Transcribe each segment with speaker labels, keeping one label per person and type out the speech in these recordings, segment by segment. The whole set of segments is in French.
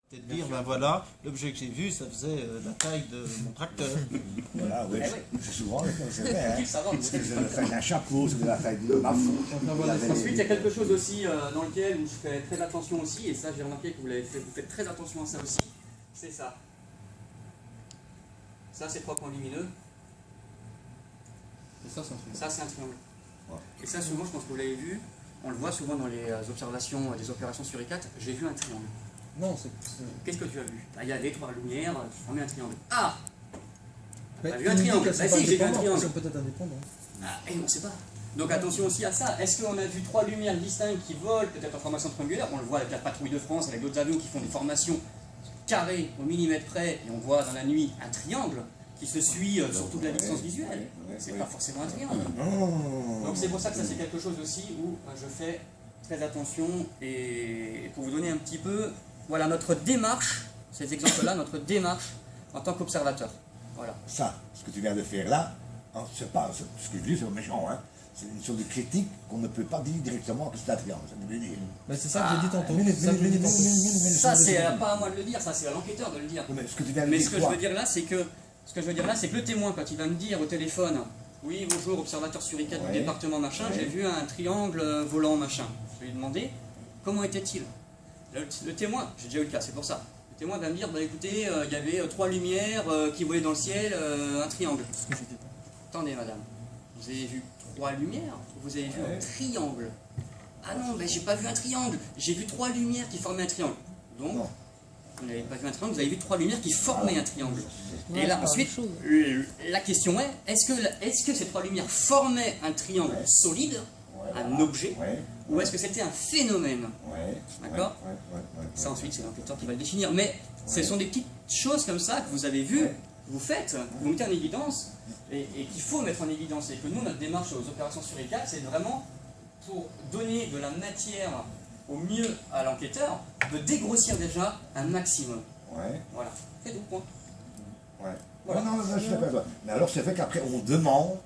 Speaker 1: Peut-être dire, ben voilà, l'objet que j'ai vu, ça faisait la taille de mon tracteur.
Speaker 2: Voilà, oui, c'est souvent c'est vrai. Hein.
Speaker 3: Ça va,
Speaker 2: C'est de la taille d'un chapeau, c'est de la taille de ma faute.
Speaker 3: Ensuite, il y a quelque chose aussi dans lequel je fais très attention aussi, et ça j'ai remarqué que vous l'avez fait, vous faites très attention à ça aussi, c'est ça. Ça c'est 3 points lumineux,
Speaker 1: Et ça, c'est un truc.
Speaker 3: ça c'est un triangle.
Speaker 2: Ouais.
Speaker 3: Et ça souvent, je pense que vous l'avez vu, on le voit souvent dans les observations des opérations sur I4, j'ai vu un triangle.
Speaker 4: Non, c'est.
Speaker 3: Qu'est-ce que tu as vu? Il y a des 3 lumières qui formaient un triangle. Ah!
Speaker 4: Mais
Speaker 3: T'as vu un triangle? Bah si, j'ai vu un triangle.
Speaker 4: C'est peut-être indépendant.
Speaker 3: Ah, et on ne sait pas. Donc attention aussi à ça. Est-ce qu'on a vu 3 lumières distinctes qui volent, peut-être en formation triangulaire? On le voit avec la patrouille de France, avec d'autres avions qui font des formations carrées au millimètre près, et on voit dans la nuit un triangle qui se suit sur toute la distance visuelle. C'est pas forcément un triangle. Donc c'est pour ça que ça c'est quelque chose aussi où je fais très attention, et pour vous donner un petit peu, voilà notre démarche, ces exemples-là, notre démarche en tant qu'observateur. Voilà.
Speaker 2: Ça, ce que tu viens de faire là, hein, c'est pas ce que je dis, c'est méchant, hein. C'est une sorte de critique qu'on ne peut pas dire directement que c'est un triangle, ça veut dire.
Speaker 4: Mais c'est ça que j'ai dit tantôt.
Speaker 3: Ça c'est pas à moi de le dire, ça c'est à l'enquêteur de le dire.
Speaker 2: Mais ce que tu viens de
Speaker 3: Mais
Speaker 2: dire,
Speaker 3: ce que je veux dire là, c'est que le témoin, quand il va me dire au téléphone, oui bonjour observateur sur I4 du département machin, j'ai vu un triangle volant machin. Je vais lui demander comment était-il. Le témoin, j'ai déjà eu le cas, c'est pour ça. Le témoin va me dire, bah écoutez, il y avait 3 lumières qui volaient dans le ciel, un triangle. Attendez madame, vous avez vu 3 lumières, vous avez vu un triangle. Ah non, mais j'ai pas vu un triangle, j'ai vu 3 lumières qui formaient un triangle. Donc, vous n'avez pas vu un triangle, vous avez vu 3 lumières qui formaient un triangle. Et là, ensuite, la question est, est-ce que ces 3 lumières formaient un triangle solide, un objet, ou est-ce que c'était un phénomène? D'accord. Ça ensuite, c'est l'enquêteur qui va le définir. Mais ce sont des petites choses comme ça que vous avez vues, que vous faites, que vous mettez en évidence, et qu'il faut mettre en évidence. Et que nous, notre démarche aux opérations sur les cas, c'est vraiment pour donner de la matière au mieux à l'enquêteur, de dégrossir déjà un maximum. Voilà. Faites-vous point.
Speaker 2: Voilà. Non, je suis d'accord avec toi. Mais alors, c'est vrai qu'après, on demande,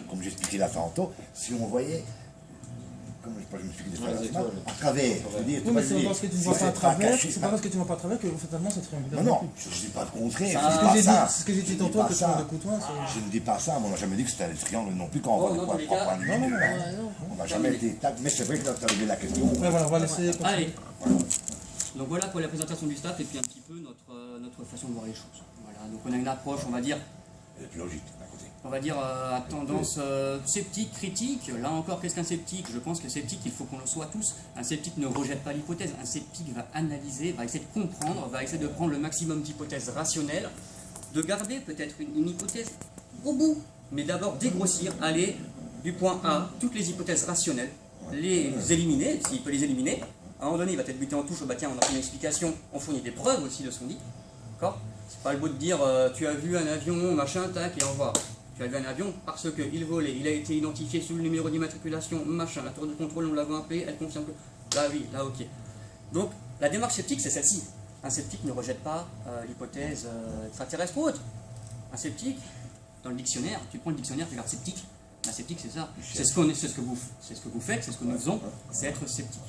Speaker 2: comme j'expliquais là tantôt, si on voyait, comme je m'explique des fois, à travers.
Speaker 4: Oui, mais c'est pas parce que tu ne vois pas à travers, c'est pas parce que tu ne vois pas à travers que fatalement c'est triangulaire.
Speaker 2: Non, je ne dis pas le contraire.
Speaker 4: C'est ce que j'ai dit tantôt, que tu vois le couteau.
Speaker 2: Je ne dis pas ça, mais on n'a jamais dit que c'était un triangle non plus quand on voit de quoi prendre. On n'a jamais été. Mais c'est vrai que tu as levé la question.
Speaker 4: Voilà, on va laisser.
Speaker 3: Allez. Donc voilà pour la présentation du staff et puis un petit peu notre façon de voir les choses. Voilà, donc on a une approche, on va dire,
Speaker 2: logique d'un côté.
Speaker 3: On va dire à tendance sceptique, critique. Là encore, qu'est-ce qu'un sceptique? Je pense que sceptique, il faut qu'on le soit tous. Un sceptique ne rejette pas l'hypothèse. Un sceptique va analyser, va essayer de comprendre, va essayer de prendre le maximum d'hypothèses rationnelles, de garder peut-être une hypothèse au bout, mais d'abord dégrossir, aller du point A, toutes les hypothèses rationnelles, les éliminer, s'il peut les éliminer. À un moment donné, il va peut-être buter en touche, bah tiens, on a fait une explication, on fournit des preuves aussi de ce qu'on dit. D'accord? C'est pas le beau de dire tu as vu un avion, machin, tac, et au revoir. Tu as vu un avion parce qu'il volait, il a été identifié sous le numéro d'immatriculation, machin, la tour de contrôle, on l'a appelé, elle confirme que. Là oui, là ok. Donc la démarche sceptique, c'est celle-ci. Un sceptique ne rejette pas l'hypothèse extraterrestre ou autre. Un sceptique, dans le dictionnaire, tu prends le dictionnaire, tu regardes sceptique. Un sceptique, c'est ça. C'est ce que vous faites, c'est ce que nous faisons, c'est être sceptique.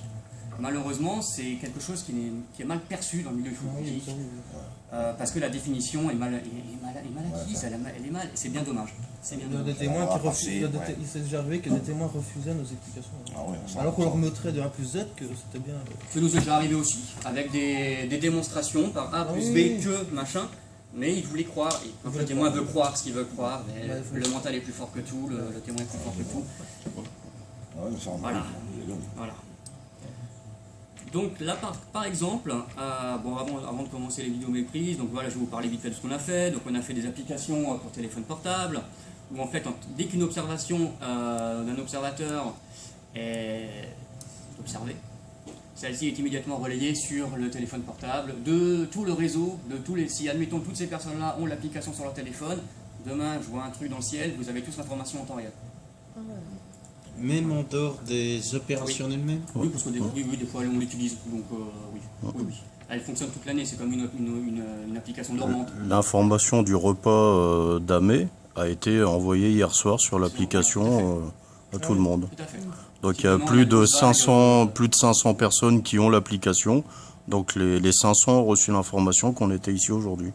Speaker 3: Malheureusement, c'est quelque chose qui est mal perçu dans le milieu ufologique, parce que la définition est mal acquise, elle est mal, et c'est bien dommage.
Speaker 4: Il y a des témoins qui refusent, il s'est déjà arrivé que des témoins refusaient nos explications. Alors qu'on leur montrait de A plus Z que c'était bien.
Speaker 3: Ça nous est déjà arrivé aussi, avec des démonstrations par A plus B que machin, mais ils voulaient croire, et quand le témoin veut croire ce qu'il veut croire, mais le mental est plus fort que tout, le témoin est plus fort que tout. Voilà. Donc là, par exemple, bon, avant de commencer les vidéos méprises, donc voilà, je vais vous parler vite fait de ce qu'on a fait. Donc on a fait des applications pour téléphone portable, où en fait, dès qu'une observation d'un observateur est observée, celle-ci est immédiatement relayée sur le téléphone portable de tout le réseau, si admettons toutes ces personnes-là ont l'application sur leur téléphone, demain je vois un truc dans le ciel, vous avez tous l'information en temps réel.
Speaker 1: Même en dehors des opérations elles-mêmes?
Speaker 3: Oui, parce que des fois on l'utilise, donc oui. Elle fonctionne toute l'année, c'est comme une application dormante.
Speaker 5: L'information du repas d'Amé a été envoyée hier soir sur l'application à tout le monde.
Speaker 3: Tout à fait.
Speaker 5: Donc il y a plus de 500 personnes qui ont l'application. Donc les 500 ont reçu l'information qu'on était ici aujourd'hui.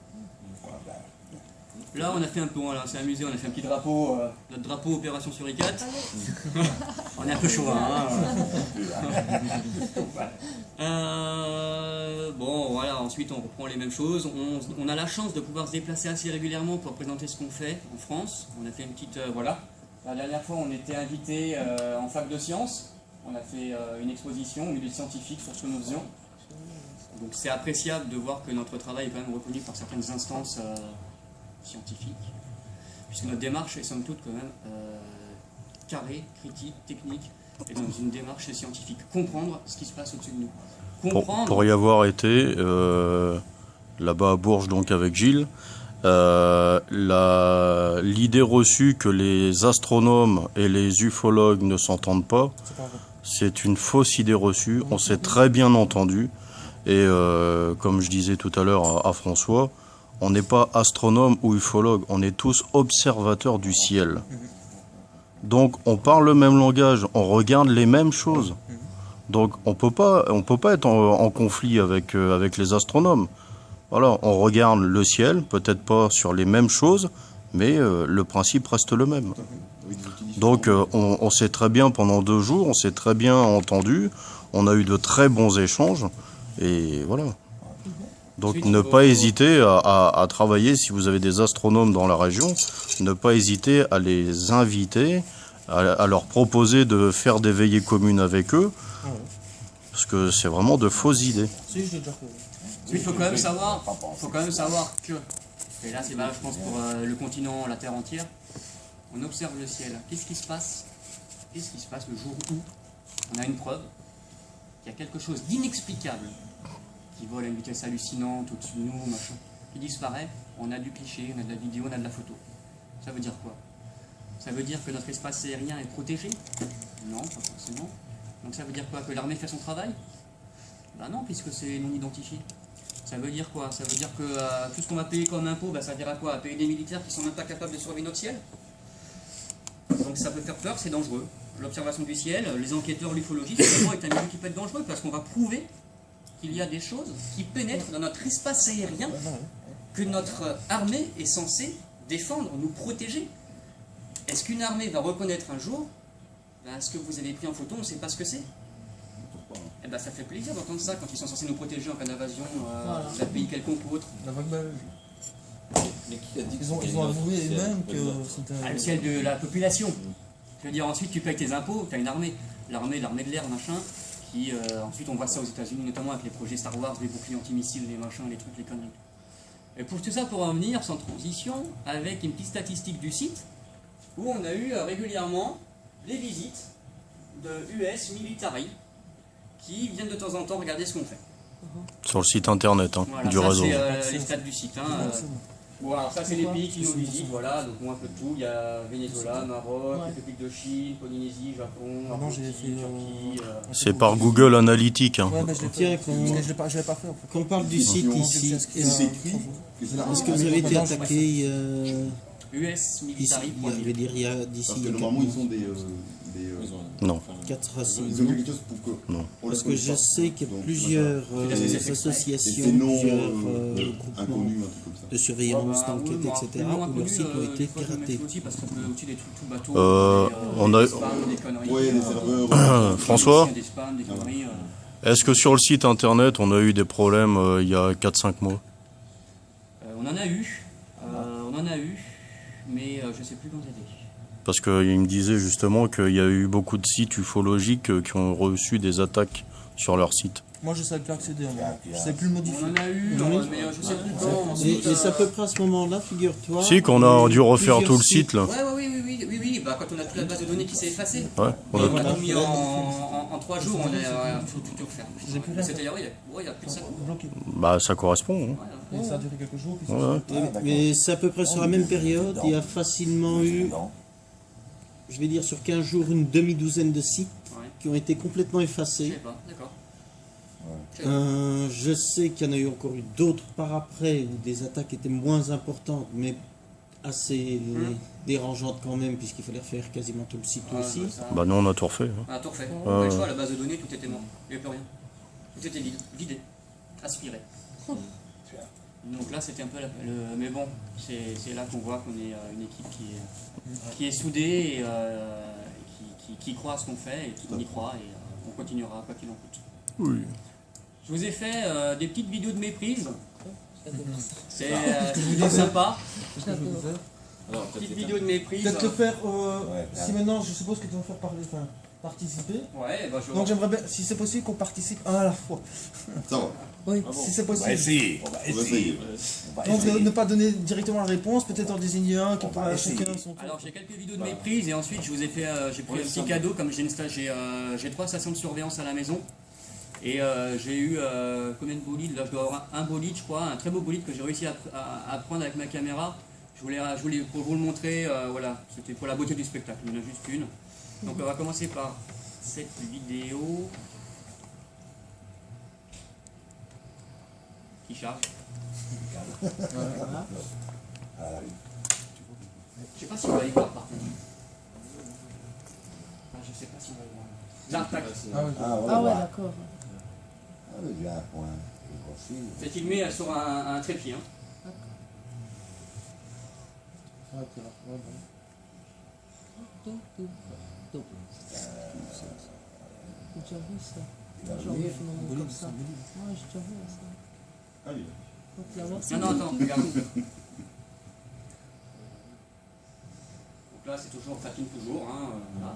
Speaker 3: Là, on a fait un peu, voilà, c'est amusé, on a fait un petit drapeau, notre drapeau Opération Suricate. On est un peu chaud, hein. Bon, voilà, ensuite on reprend les mêmes choses. On a la chance de pouvoir se déplacer assez régulièrement pour présenter ce qu'on fait en France. On a fait une petite, voilà. La dernière fois, on était invité en fac de sciences. On a fait une exposition au milieu scientifique sur ce que nous faisions. Donc c'est appréciable de voir que notre travail est quand même reconnu par certaines instances scientifique, puisque notre démarche est somme toute quand même carrée, critique, technique, et dans une démarche scientifique. Comprendre ce qui se passe au-dessus de nous. Comprendre...
Speaker 5: Pour y avoir été là-bas à Bourges, donc avec Gilles, l'idée reçue que les astronomes et les ufologues ne s'entendent pas, c'est une fausse idée reçue. On s'est très bien entendu, et comme je disais tout à l'heure à François, on n'est pas astronome ou ufologue, on est tous observateurs du ciel. Donc on parle le même langage, on regarde les mêmes choses. Donc on peut pas être en conflit avec les astronomes. Voilà, on regarde le ciel, peut-être pas sur les mêmes choses, mais le principe reste le même. Donc on s'est très bien pendant 2 jours, on s'est très bien entendu, on a eu de très bons échanges, et voilà. Donc ne pas hésiter à travailler, si vous avez des astronomes dans la région, ne pas hésiter à les inviter, à leur proposer de faire des veillées communes avec eux, parce que c'est vraiment de fausses idées.
Speaker 3: Il faut quand même savoir que, et là c'est valable je pense pour le continent, la Terre entière, on observe le ciel. Qu'est-ce qui se passe le jour où on a une preuve qu'il y a quelque chose d'inexplicable qui vole à une vitesse hallucinante au-dessus de nous, machin, qui disparaît, on a du cliché, on a de la vidéo, on a de la photo. Ça veut dire quoi? Ça veut dire que notre espace aérien est protégé? Non, pas forcément. Donc ça veut dire quoi? Que l'armée fait son travail? Ben non, puisque c'est non identifié. Ça veut dire quoi? Ça veut dire que tout ce qu'on va payer comme impôt, ça veut dire à quoi? À payer des militaires qui sont même pas capables de surveiller notre ciel? Donc ça peut faire peur, c'est dangereux. L'observation du ciel, les enquêteurs, l'ufologie, finalement est un milieu qui peut être dangereux parce qu'on va prouver qu'il y a des choses qui pénètrent dans notre espace aérien que notre armée est censée défendre, nous protéger. Est-ce qu'une armée va reconnaître un jour ce que vous avez pris en photo, on ne sait pas ce que c'est? Eh ben, ça fait plaisir d'entendre ça quand ils sont censés nous protéger en cas d'invasion d'un pays quelconque ou autre.
Speaker 4: La vague belge. Ils ont avoué même que c'était...
Speaker 3: le ciel de la population. Je veux dire, ensuite tu payes tes impôts, tu as une armée. L'armée de l'air, machin. Qui, ensuite on voit ça aux États-Unis, notamment avec les projets Star Wars, les boucliers antimissiles, les machins, les trucs, les conneries. Et pour tout ça, pour en venir sans transition, avec une petite statistique du site, où on a eu régulièrement les visites de US Military, qui viennent de temps en temps regarder ce qu'on fait.
Speaker 5: Sur le site internet
Speaker 3: voilà,
Speaker 5: du réseau.
Speaker 3: C'est les stats du site. Bon, alors ça c'est les pays qui nous visitent, voilà, donc un peu de tout, il y a Venezuela, Maroc, République de Chine, Polynésie, Japon, Turquie...
Speaker 5: C'est par Google Analytics.
Speaker 4: Ouais, mais je l'avais pas fait en fait.
Speaker 1: Quand on parle du site ici, est-ce que vous avez été attaqué
Speaker 3: US Military,
Speaker 1: il y a d'ici...
Speaker 6: Parce que normalement ils ont des
Speaker 5: non.
Speaker 1: 4 à 6
Speaker 6: ils ont quelque chose pour que...
Speaker 5: Non.
Speaker 1: Parce que je sais qu'il y a plusieurs associations, plusieurs groupements de surveillance, d'enquête, etc., où leurs sites ont été piratés.
Speaker 5: On a... François, est-ce que sur le site internet on a eu des problèmes il y a 4-5 mois?
Speaker 3: On en a eu, mais je ne sais plus quand c'était.
Speaker 5: Parce qu'il me disait justement qu'il y a eu beaucoup de sites ufologiques qui ont reçu des attaques sur leur site.
Speaker 4: Moi je ne savais plus accéder, je ne savais plus le modifier.
Speaker 3: On en a eu, mais je ne sais plus quand.
Speaker 1: Et c'est à peu près à ce moment-là, figure-toi.
Speaker 5: Si, qu'on a dû refaire tout le site là.
Speaker 3: Oui, bah, quand on a toute la base de données qui s'est effacée.
Speaker 5: Ouais,
Speaker 3: on a tout mis en 3 jours, on a tout offert. C'était il y a plus de 5 mois.
Speaker 5: Bah ça correspond.
Speaker 4: Et ça a duré quelques jours. Puis
Speaker 1: mais c'est à peu près sur la même période, il y a facilement eu, je vais dire sur 15 jours, une demi-douzaine de sites qui ont été complètement effacés.
Speaker 3: Je sais pas, d'accord.
Speaker 1: Je sais qu'il y en a eu encore eu d'autres par après, où des attaques étaient moins importantes, mais assez dérangeantes quand même, puisqu'il fallait refaire quasiment tout le site aussi.
Speaker 5: Bah nous on a tout refait.
Speaker 3: On a tout refait. La base de données, tout était mort. Il n'y avait plus rien. Tout était vidé. aspiré. Donc là, c'était un peu mais bon, c'est là qu'on voit qu'on est une équipe qui est soudée et qui croit à ce qu'on fait et qui y croit et on continuera quoi qu'il en coûte.
Speaker 5: Oui.
Speaker 3: Je vous ai fait des petites vidéos de méprise. C'est sympa. Petite vidéo de méprise.
Speaker 4: Peut-être le faire, si maintenant je suppose que tu vas faire parler, enfin, participer.
Speaker 3: Ouais, bah,
Speaker 4: Donc j'aimerais bien, si c'est possible, qu'on participe un à la fois. Oui, si c'est
Speaker 2: On va
Speaker 4: possible.
Speaker 2: essayer. On va essayer.
Speaker 4: Donc ne pas donner directement la réponse, peut-être en désigner un qui pourra chacun son tour.
Speaker 3: Alors j'ai quelques vidéos de méprise et ensuite je vous ai fait, j'ai pris un petit cadeau comme j'ai 3 stations de surveillance à la maison. Et j'ai eu combien de bolides? Là je dois avoir un bolide je crois, un très beau bolide que j'ai réussi à prendre avec ma caméra. Je voulais pour vous le montrer, voilà, c'était pour la beauté du spectacle, il y en a juste une. Donc on va commencer par cette vidéo qui charge. Je sais pas si on va y voir par contre. Enfin, je sais pas si on va y voir. Là, tac.
Speaker 6: Ah ouais, d'accord.
Speaker 3: C'est filmé sur un trépied. Hein.
Speaker 6: J'ai déjà vu ça. Genre de phénomène comme ça. Ouais, j'ai déjà vu ça. Donc là-bas, c'est
Speaker 3: Non, attends, regarde. Donc là, c'est toujours, ça filme toujours. Hein, voilà.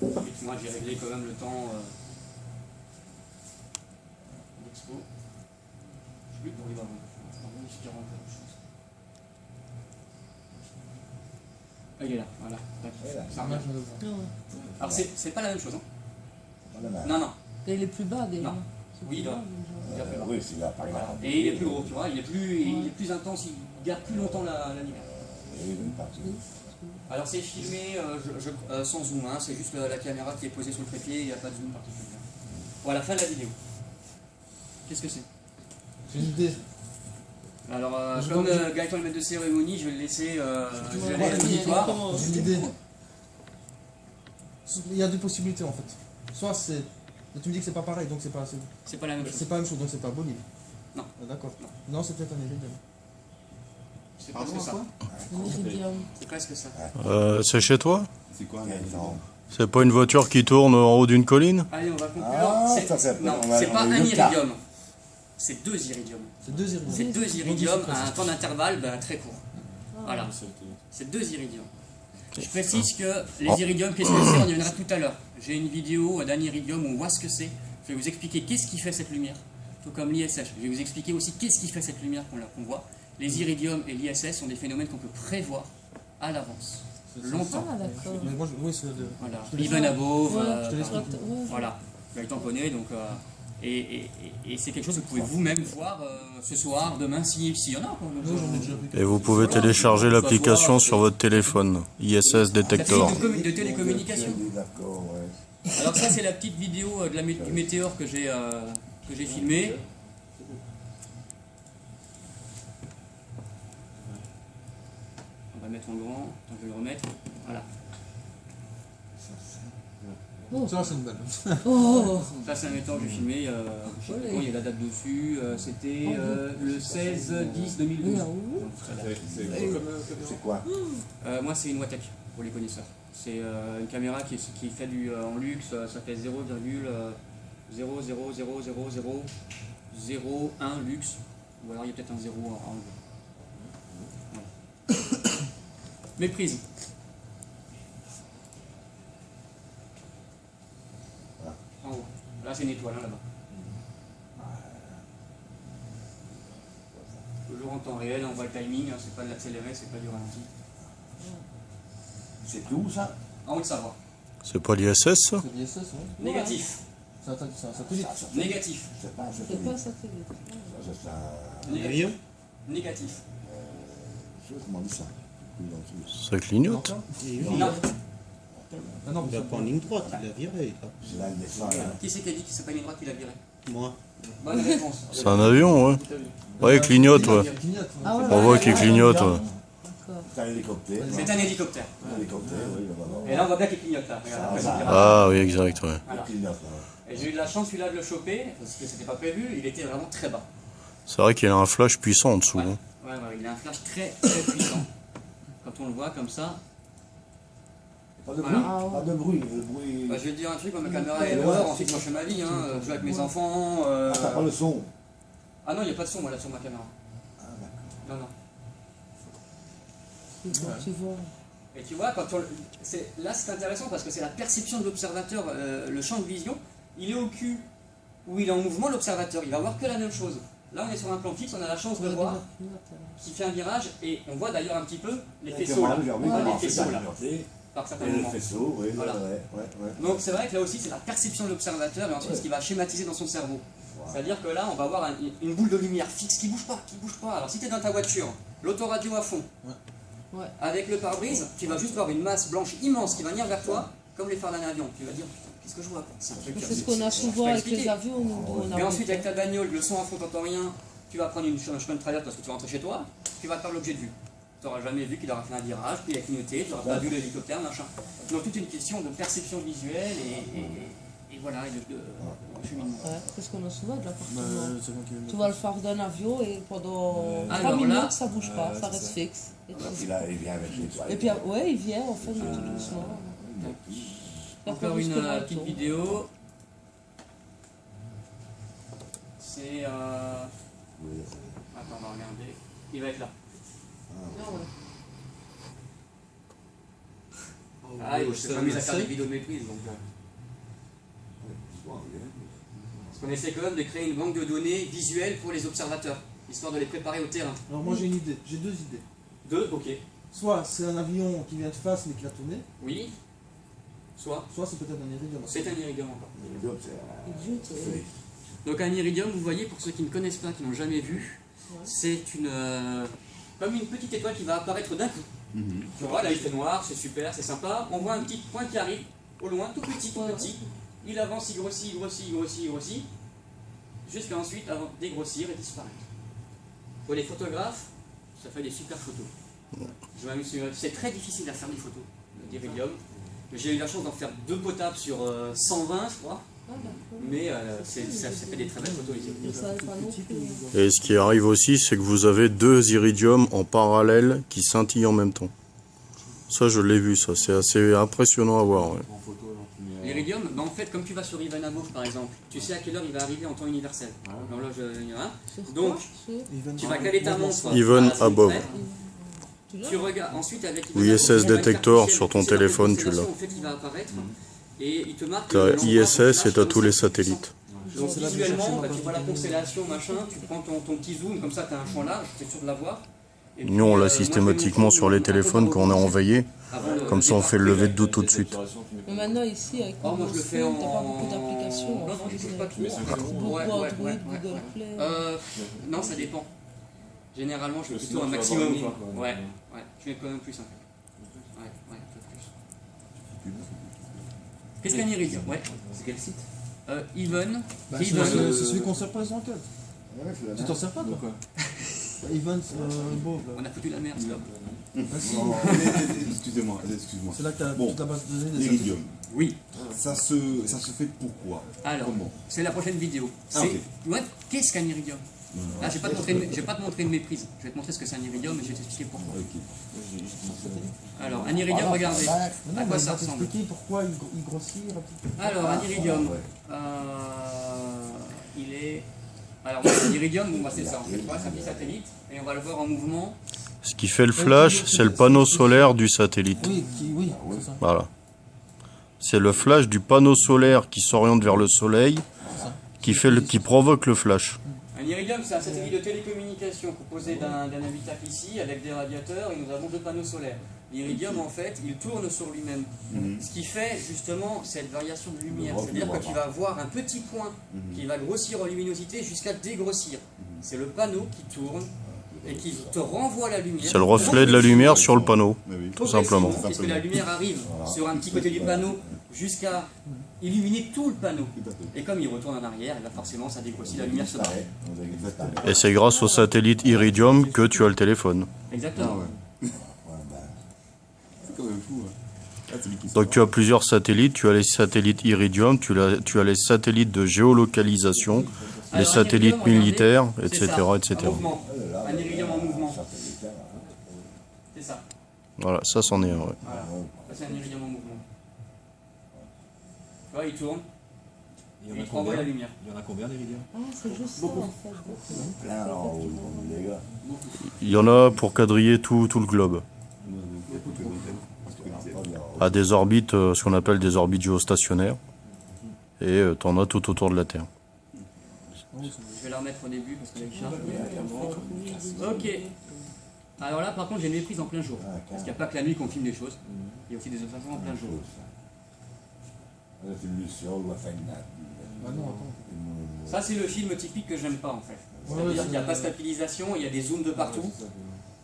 Speaker 3: Et moi, j'ai réglé quand même le temps d'expo. Je sais plus pour y voir. Ah, il est là, voilà. Ça remarche. Alors, c'est pas la même chose. Hein. Non, non.
Speaker 6: Et il est plus bas déjà.
Speaker 3: Non. Oui, là.
Speaker 2: Oui, c'est là, par exemple.
Speaker 3: Et il est plus gros, tu vois, il est plus intense, il garde plus longtemps la lumière. Alors c'est filmé sans zoom, hein, c'est juste la caméra qui est posée sur le trépied, il n'y a pas de zoom particulier. Voilà, fin de la vidéo. Qu'est-ce que c'est?
Speaker 4: J'ai une idée.
Speaker 3: Alors, comme Gaëtan est maître de cérémonie, je vais le laisser gérer l'auditoire.
Speaker 4: J'ai une idée. Il y a deux possibilités en fait. Soit c'est. Tu me dis que c'est pas pareil, donc c'est pas.
Speaker 3: C'est pas la même chose.
Speaker 4: C'est pas la même chose, donc c'est pas bonne idée.
Speaker 3: Non.
Speaker 4: D'accord. Non, c'est peut-être un iridium.
Speaker 3: C'est presque ça. C'est presque ça.
Speaker 5: C'est chez toi?
Speaker 2: C'est quoi
Speaker 5: C'est pas une voiture qui tourne en haut d'une colline?
Speaker 3: Allez, on va conclure. Non,
Speaker 2: on va-
Speaker 3: c'est pas
Speaker 2: on va
Speaker 3: un
Speaker 2: le cas.
Speaker 3: iridium. C'est 2 iridiums.
Speaker 4: C'est deux iridiums.
Speaker 3: C'est 2 iridiums à un temps d'intervalle très court. Voilà. C'est 2 iridiums. Je précise que les iridiums, qu'est-ce que c'est? On y viendra tout à l'heure. J'ai une vidéo d'un iridium où on voit ce que c'est. Je vais vous expliquer qu'est-ce qui fait cette lumière. Tout comme l'ISS. Je vais vous expliquer aussi qu'est-ce qui fait cette lumière qu'on voit. Les iridiums et l'ISS sont des phénomènes qu'on peut prévoir à l'avance. Longtemps.
Speaker 6: Ah, d'accord.
Speaker 4: Mais moi, oui, c'est de.
Speaker 3: Voilà. Ibn Abov,
Speaker 4: je te laisse.
Speaker 3: voilà. Gaëtan connaît, donc... Et c'est quelque chose que vous pouvez vous-même voir ce soir, demain, s'il y en a. Quoi.
Speaker 5: Et vous pouvez télécharger l'application sur votre téléphone, ISS Detector.
Speaker 3: De télécommunication. Alors ça, c'est la petite vidéo du météore que j'ai filmée. On va mettre en grand, attends, je vais le remettre. Voilà.
Speaker 4: Ça, c'est une belle.
Speaker 6: Oh,
Speaker 3: Ça, c'est un météore que j'ai filmé, je sais plus quand, il y a la date dessus, c'était le 16-10-2012.
Speaker 2: C'est quoi?
Speaker 3: Moi, c'est une Wattec, pour les connaisseurs. C'est une caméra qui fait en luxe, ça fait 0,0000001 luxe, ou alors il y a peut-être un 0 à enlever. Voilà. Méprise. En haut. Là, c'est une étoile, hein, là-bas. Toujours en temps réel, on voit le timing, hein, c'est pas de l'accéléré, c'est pas du ralenti.
Speaker 2: C'est tout ça?
Speaker 3: En haut de Savoie.
Speaker 5: C'est pas l'ISS ça?
Speaker 4: C'est l'ISS, oui.
Speaker 3: Négatif.
Speaker 4: C'est un satellite.
Speaker 3: Négatif.
Speaker 2: C'est pas un
Speaker 6: c'est
Speaker 2: satellite.
Speaker 6: pas un satellite.
Speaker 2: C'est un...
Speaker 1: Un avion?
Speaker 3: Négatif.
Speaker 2: Je sais comment on dit ça.
Speaker 5: Ça clignote?
Speaker 3: Non.
Speaker 4: Ah non,
Speaker 1: Il va pas en ligne droite, il a viré. là.
Speaker 2: C'est là le dessin, là.
Speaker 3: Qui c'est qui a dit que c'est pas une droite qui l'a viré?
Speaker 1: Moi.
Speaker 3: Bonne réponse.
Speaker 5: C'est un avion, ouais. Ouais, il clignote, ouais.
Speaker 6: Ah ouais,
Speaker 5: On voit qu'il clignote, ouais.
Speaker 6: D'accord.
Speaker 2: C'est un hélicoptère.
Speaker 3: C'est un hélicoptère.
Speaker 2: Un hélicoptère, oui, voilà.
Speaker 3: Et là, on voit bien qu'il clignote là. Regarde,
Speaker 2: Ça,
Speaker 3: après,
Speaker 5: Ah oui, exact, ouais.
Speaker 3: voilà.
Speaker 2: Il clignote, là.
Speaker 3: Et j'ai eu de la chance, celui-là, de le choper, parce que c'était pas prévu, il était vraiment très bas.
Speaker 5: C'est vrai qu'il a un flash puissant en dessous.
Speaker 3: Ouais,
Speaker 5: hein.
Speaker 3: ouais, il a un flash très très puissant. Quand on le voit comme ça,
Speaker 2: Pas de bruit,
Speaker 3: Voilà.
Speaker 6: Ah ouais.
Speaker 2: pas de bruit. Le bruit.
Speaker 3: bah, je vais te dire un truc, ma caméra est dehors, ensuite moi je fais ma vie, hein, je joue avec mes enfants.
Speaker 2: Ah, t'as pas le son.
Speaker 3: Ah non, il n'y a pas de son moi là sur ma caméra.
Speaker 2: Ah, d'accord.
Speaker 3: Non, non.
Speaker 6: C'est bon, tu vois.
Speaker 3: Et tu vois, là c'est intéressant parce que c'est la perception de l'observateur, le champ de vision, il est au cul ou il est en mouvement l'observateur, il va voir que la même chose. Là on est sur un plan fixe, on a la chance de voir qui fait un virage et on voit d'ailleurs un petit peu les faisceaux là. Les faisceaux là, par certains
Speaker 2: Et le
Speaker 3: moments.
Speaker 2: faisceau, oui,
Speaker 3: Voilà.
Speaker 2: ouais.
Speaker 3: Donc c'est vrai que là aussi c'est la perception de l'observateur et ensuite ce qu'il va schématiser dans son cerveau. C'est-à-dire que là on va avoir une boule de lumière fixe qui bouge pas. Alors si tu es dans ta voiture, l'autoradio à fond,
Speaker 6: Ouais.
Speaker 3: avec le pare-brise, tu vas juste voir une masse blanche immense qui va venir vers toi, comme les phares d'un avion. Tu vas dire, putain, qu'est-ce que je vois? C'est un truc.
Speaker 6: C'est ce qu'on a souvent avec les avions.
Speaker 3: Mais ensuite, avec ta bagnole, le son à fond, t'entends rien, tu vas prendre un chemin de traverse parce que tu vas rentrer chez toi, tu vas perdre l'objet de vue. Tu n'auras jamais vu qu'il aura fait un virage, puis il a clignoté, tu n'auras pas vu l'hélicoptère, machin. Donc, toute une question de perception visuelle et voilà, et de cheminement.
Speaker 6: Ouais, c'est ce qu'on a souvent de
Speaker 1: Bah,
Speaker 6: l'appartement.
Speaker 1: c'est moi qui
Speaker 6: Tu vois le phare d'un avion et pendant 3
Speaker 3: Alors
Speaker 6: minutes
Speaker 3: là-
Speaker 6: ça bouge pas, ça reste fixe. Et,
Speaker 2: Puis là, il vient avec les toiles.
Speaker 6: et puis ouais, il vient en fait tout doucement.
Speaker 3: Encore une petite vidéo. C'est.
Speaker 2: Oui,
Speaker 3: Attends, on va regarder. Il va être là. Ah, il s'est mis à faire des vidéos de méprise donc. Parce qu'on essaie quand même de créer une banque de données visuelle pour les observateurs, histoire de les préparer au terrain.
Speaker 4: Alors moi j'ai une idée, j'ai deux idées.
Speaker 3: Deux, ok.
Speaker 4: Soit c'est un avion qui vient de face mais qui a tourné,
Speaker 3: Oui. Soit.
Speaker 4: soit c'est peut-être un iridium.
Speaker 3: C'est un iridium encore.
Speaker 6: Idiot,
Speaker 3: Donc un iridium, vous voyez, pour ceux qui ne connaissent pas, qui n'ont jamais vu, c'est une comme une petite étoile qui va apparaître d'un coup. Tu vois, là il fait noir, c'est super, c'est sympa. On voit un petit point qui arrive au loin, tout petit, Il avance, il grossit, jusqu'à ensuite dégrossir et disparaître. Pour les photographes, ça fait des super photos. Je m'amuse, c'est très difficile à faire des photos d'iridium. J'ai eu la chance d'en faire 2 potables sur 120, je crois. Mais ça fait des très belles photos les
Speaker 6: Je
Speaker 3: iridiums.
Speaker 6: savais pas non plus.
Speaker 5: Et ce qui arrive aussi, c'est que vous avez 2 iridiums en parallèle qui scintillent en même temps. Ça, je l'ai vu, ça. C'est assez impressionnant à voir. Ouais.
Speaker 3: L'iridium, bah en fait, comme tu vas sur Ivan à gauche par exemple, tu sais à quelle heure il va arriver en temps universel. L'horloge, donc, tu vas caler ta montre.
Speaker 5: Even
Speaker 3: à la
Speaker 5: above.
Speaker 3: seconde près. Tu regardes ensuite avec
Speaker 5: ISS détecteur sur ton téléphone, tu l'as.
Speaker 3: En fait, il va apparaître et il te marque.
Speaker 5: T'as ISS et t'as tous les satellites.
Speaker 3: Donc visuellement, tu vois la constellation, machin, tu prends ton petit zoom, comme ça tu as un champ large, tu es sûr de la voir. Et
Speaker 5: Nous, on
Speaker 3: puis,
Speaker 5: l'a systématiquement sur les téléphones quand on est enveillé. Comme ça, on fait le lever de doute tout de suite.
Speaker 6: Mais maintenant ici avec
Speaker 3: Oh, moi je le fais en.
Speaker 6: t'as pas beaucoup d'applications.
Speaker 3: Non, non, je touche pas tout.
Speaker 6: Beaucoup
Speaker 3: Ouais,
Speaker 6: Android,
Speaker 3: ouais, ouais,
Speaker 6: Google
Speaker 3: ouais.
Speaker 6: Play.
Speaker 3: Non, ça dépend. Généralement, je mets plutôt un maximum. Quoi. Ouais, ouais, je mets quand même plus un peu. Ouais, un peu plus. Qu'est-ce qu'un iridium? Ouais, c'est quel site Even.
Speaker 4: C'est celui qu'on sert pas les enquêtes.
Speaker 2: Ouais, c'est la
Speaker 4: Tu t'en sers pas toi? Evans, Bob, là.
Speaker 3: On a foutu la merde, là.
Speaker 4: Ah, si.
Speaker 7: Non, excusez-moi.
Speaker 4: C'est là que t'as
Speaker 7: Bon,
Speaker 4: toute la base de données des
Speaker 7: l'iridium,
Speaker 3: Oui.
Speaker 7: ça se fait pourquoi?
Speaker 3: Alors,
Speaker 7: Comment?
Speaker 3: c'est la prochaine vidéo.
Speaker 7: Ah, ok.
Speaker 3: Ouais, qu'est-ce qu'un iridium? Là, je vais pas te montrer une méprise. Je vais te montrer ce que c'est un iridium et je vais t'expliquer pourquoi.
Speaker 7: Ok.
Speaker 3: Alors, un iridium, regardez.
Speaker 4: Non,
Speaker 3: À
Speaker 4: mais
Speaker 3: quoi
Speaker 4: il
Speaker 3: ça
Speaker 4: va
Speaker 3: ressemble?
Speaker 4: t'expliquer pourquoi il grossit un petit peu.
Speaker 3: Alors, un iridium, il est... Alors, un iridium, bon, bah, c'est ça, en fait, c'est un petit satellite, et on va le voir en mouvement.
Speaker 5: Ce qui fait le flash, c'est le panneau solaire du satellite.
Speaker 4: Oui, c'est ça.
Speaker 5: Voilà. C'est le flash du panneau solaire qui s'oriente vers le soleil qui provoque le flash.
Speaker 3: Un iridium, c'est un satellite de télécommunication composé d'un habitacle ici, avec des radiateurs, et nous avons 2 panneaux solaires. L'iridium, en fait, il tourne sur lui-même. Ce qui fait, justement, cette variation de lumière. C'est-à-dire que tu vas avoir un petit point qui va grossir en luminosité jusqu'à dégrossir. C'est le panneau qui tourne et qui te renvoie la lumière.
Speaker 5: C'est le reflet de la lumière sur le panneau, tout simplement.
Speaker 3: Parce que la lumière arrive sur un petit côté du panneau jusqu'à illuminer tout le panneau. Et comme il retourne en arrière, et là forcément ça dégrossit, la lumière se barre.
Speaker 5: Et c'est grâce au satellite Iridium que tu as le téléphone.
Speaker 3: Exactement.
Speaker 7: quand même fou. Hein. Ah, c'est lui qui
Speaker 5: Donc tu as plusieurs satellites, tu as les satellites Iridium, tu as les satellites de géolocalisation, les
Speaker 3: Alors,
Speaker 5: satellites
Speaker 3: un iridium,
Speaker 5: militaires,
Speaker 3: regardez, c'est
Speaker 5: etc.
Speaker 3: ça,
Speaker 5: etc.
Speaker 3: Un mouvement, un iridium en mouvement. C'est ça.
Speaker 5: Voilà, ça c'en est un, ouais.
Speaker 3: Voilà. Ça, c'est un iridium en mouvement. Tu vois, il tourne,
Speaker 8: Il y en
Speaker 3: et
Speaker 8: a
Speaker 3: il renvoie la
Speaker 8: combien
Speaker 3: lumière.
Speaker 8: Il y en a combien d'iridium?
Speaker 6: Ah, c'est juste ça
Speaker 3: Beaucoup.
Speaker 6: en fait.
Speaker 2: Plein, alors, les gars.
Speaker 5: Il y en a pour quadriller tout le globe. À des orbites, ce qu'on appelle des orbites géostationnaires. Et tu en as tout autour de la Terre.
Speaker 3: Je vais la remettre au début parce que là il charge. Ok. Alors là par contre j'ai une méprise en plein jour. Parce qu'il n'y a pas que la nuit qu'on filme des choses. Il y a aussi des observations en plein jour. Ça c'est le film typique que j'aime pas en fait. C'est-à-dire qu'il n'y a pas de stabilisation, il y a des zooms de partout.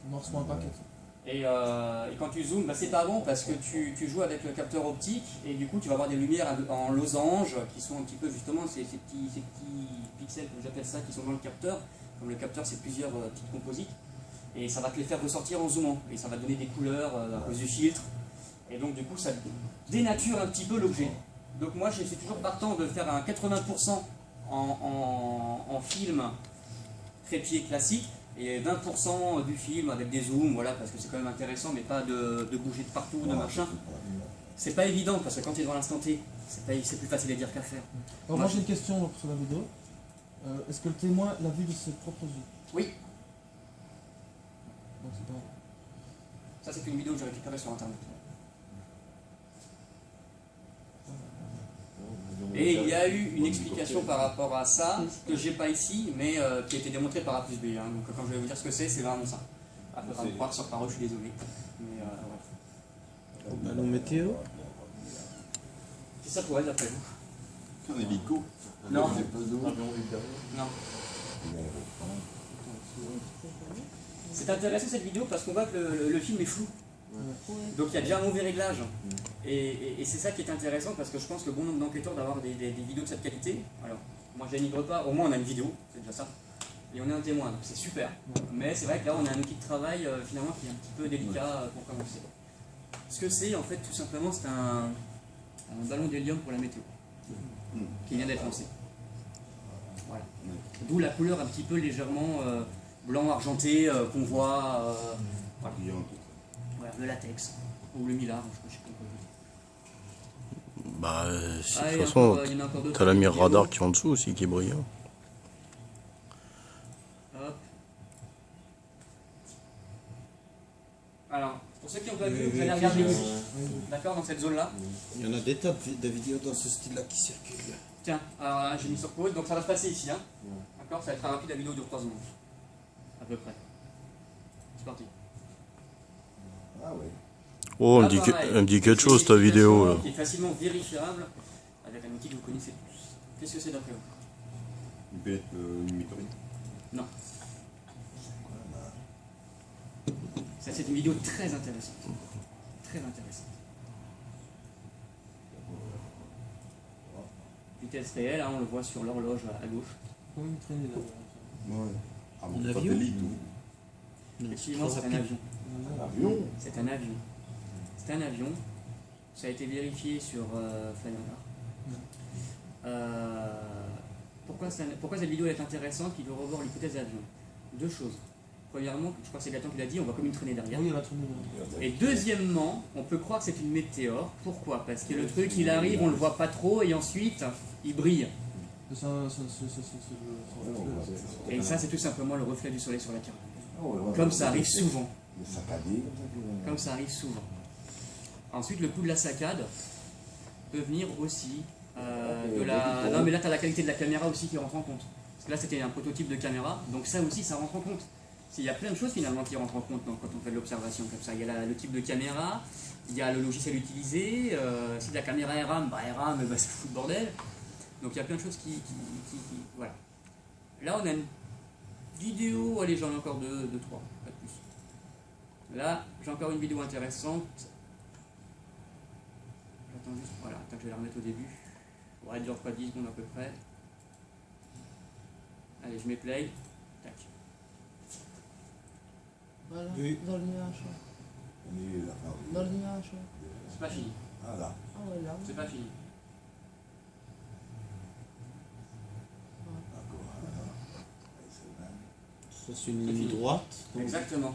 Speaker 4: Morcement un paquet.
Speaker 3: Et quand tu zoomes, bah, c'est pas bon parce que tu joues avec le capteur optique et du coup tu vas avoir des lumières en losange qui sont un petit peu justement ces petits pixels, comme j'appelle ça, qui sont dans le capteur. Comme le capteur c'est plusieurs petites composites et ça va te les faire ressortir en zoomant et ça va donner des couleurs à cause du filtre et donc du coup ça dénature un petit peu l'objet. Donc moi je suis toujours partant de faire un 80% en film trépied classique et 20% du film avec des zooms, voilà, parce que c'est quand même intéressant, mais pas de bouger de partout, de machin. C'est pas évident, parce que quand tu es devant l'instant T, c'est plus facile à dire qu'à faire.
Speaker 4: Alors moi j'ai une question sur la vidéo. Est-ce que le témoin l'a vu de ses propres yeux?
Speaker 3: Oui,
Speaker 4: Donc c'est pas...
Speaker 3: ça c'est une vidéo que j'ai récupérée sur internet. Et il y a eu une explication par rapport à ça, que j'ai pas ici, mais qui a été démontrée par A plus B. Hein. Donc quand je vais vous dire ce que c'est vraiment ça. Après, on va me croire sur parole, je suis désolé. Mais ouais.
Speaker 1: Ballon météo.
Speaker 3: C'est ça pour elle d'après vous?
Speaker 7: Un hélico.
Speaker 3: Non. Non. C'est intéressant cette vidéo parce qu'on voit que le film est flou. Donc il y a déjà un mauvais réglage. Et c'est ça qui est intéressant parce que je pense que bon nombre d'enquêteurs d'avoir des vidéos de cette qualité. Alors, moi je dénigre pas, au moins on a une vidéo, c'est déjà ça. Et on est un témoin, donc c'est super. Mais c'est vrai que là on a un outil de travail finalement qui est un petit peu délicat pour commencer. Ce que c'est en fait tout simplement c'est un ballon d'hélium pour la météo qui vient d'être lancé. Voilà. D'où la couleur un petit peu légèrement blanc argenté qu'on voit. Voilà. Voilà, le latex ou le millard, je sais pas quoi.
Speaker 5: Bah, de
Speaker 3: Ah,
Speaker 5: toute façon,
Speaker 3: il y en a encore d'autres
Speaker 5: t'as la mire
Speaker 3: vidéos.
Speaker 5: radar qui est en dessous aussi qui brille.
Speaker 3: Hop. Alors, pour ceux qui n'ont pas vu, vous allez regarder ici. D'accord, dans cette zone-là.
Speaker 1: Il y en a des tas de vidéos dans ce style-là qui circulent.
Speaker 3: Tiens, alors là, j'ai mis sur pause, donc ça va se passer ici. Hein. D'accord, ça va être très rapide, la vidéo dure 3 secondes. À peu près. C'est parti.
Speaker 2: Ah oui.
Speaker 5: Oh,
Speaker 3: Là,
Speaker 5: elle
Speaker 3: pareil,
Speaker 5: me dit quelque
Speaker 3: c'est
Speaker 5: chose ta
Speaker 3: une
Speaker 5: vidéo.
Speaker 3: explication qui est facilement vérifiable avec un outil que vous connaissez tous. Qu'est-ce que c'est d'après vous?
Speaker 7: Une bête, une météorite.
Speaker 3: Non. Ça, c'est une vidéo très intéressante. Très intéressante. Vitesse réelle, hein, on le voit sur l'horloge à gauche.
Speaker 4: Comme une traînée là.
Speaker 7: Ouais. Ah bon,
Speaker 1: Un
Speaker 7: pas
Speaker 1: avion
Speaker 7: satellite ou.
Speaker 3: Effectivement,
Speaker 1: trop
Speaker 3: c'est un
Speaker 1: rapide.
Speaker 3: avion.
Speaker 2: Avion.
Speaker 3: C'est un avion. C'est un avion. Ça a été vérifié sur Flyradar. Pourquoi cette vidéo est intéressante? Il veut revoir l'hypothèse d'avion. Deux choses. Premièrement, je crois que c'est Gaëtan qui l'a dit, on voit comme une traînée derrière.
Speaker 4: Oui, il y a la traînée là.
Speaker 3: Et deuxièmement, on peut croire que c'est une météore. Pourquoi? Parce que le truc, il arrive, on le voit pas trop, et ensuite, il brille.
Speaker 4: C'est
Speaker 3: Et ça, c'est tout simplement le reflet du soleil sur la caravane.
Speaker 2: Oh,
Speaker 3: Comme ça arrive souvent.
Speaker 2: Le saccadé.
Speaker 3: Comme ça arrive souvent. Ensuite, le coup de la saccade peut venir aussi de la... Non, mais là, tu as la qualité de la caméra aussi qui rentre en compte. Parce que là, c'était un prototype de caméra, donc ça aussi, ça rentre en compte. Il y a plein de choses finalement qui rentrent en compte quand on fait de l'observation comme ça. Il y a le type de caméra, il y a le logiciel utilisé, si la caméra est RAM, RAM, ça fout le bordel. Donc il y a plein de choses qui voilà. Là, on a une vidéo, allez, j'en ai encore deux, trois, pas de plus. Là, j'ai encore une vidéo intéressante. J'attends juste, voilà, attends que je vais la remettre au début. Ouais, elle dure pas 10 secondes à peu près. Allez, je mets play. Tac.
Speaker 6: Voilà,
Speaker 1: Oui.
Speaker 6: dans le nuage. Dans le nuage.
Speaker 3: C'est pas fini.
Speaker 2: Ah là.
Speaker 6: Ah ouais, là.
Speaker 3: C'est pas fini.
Speaker 1: Ça, c'est une ligne droite.
Speaker 3: Exactement.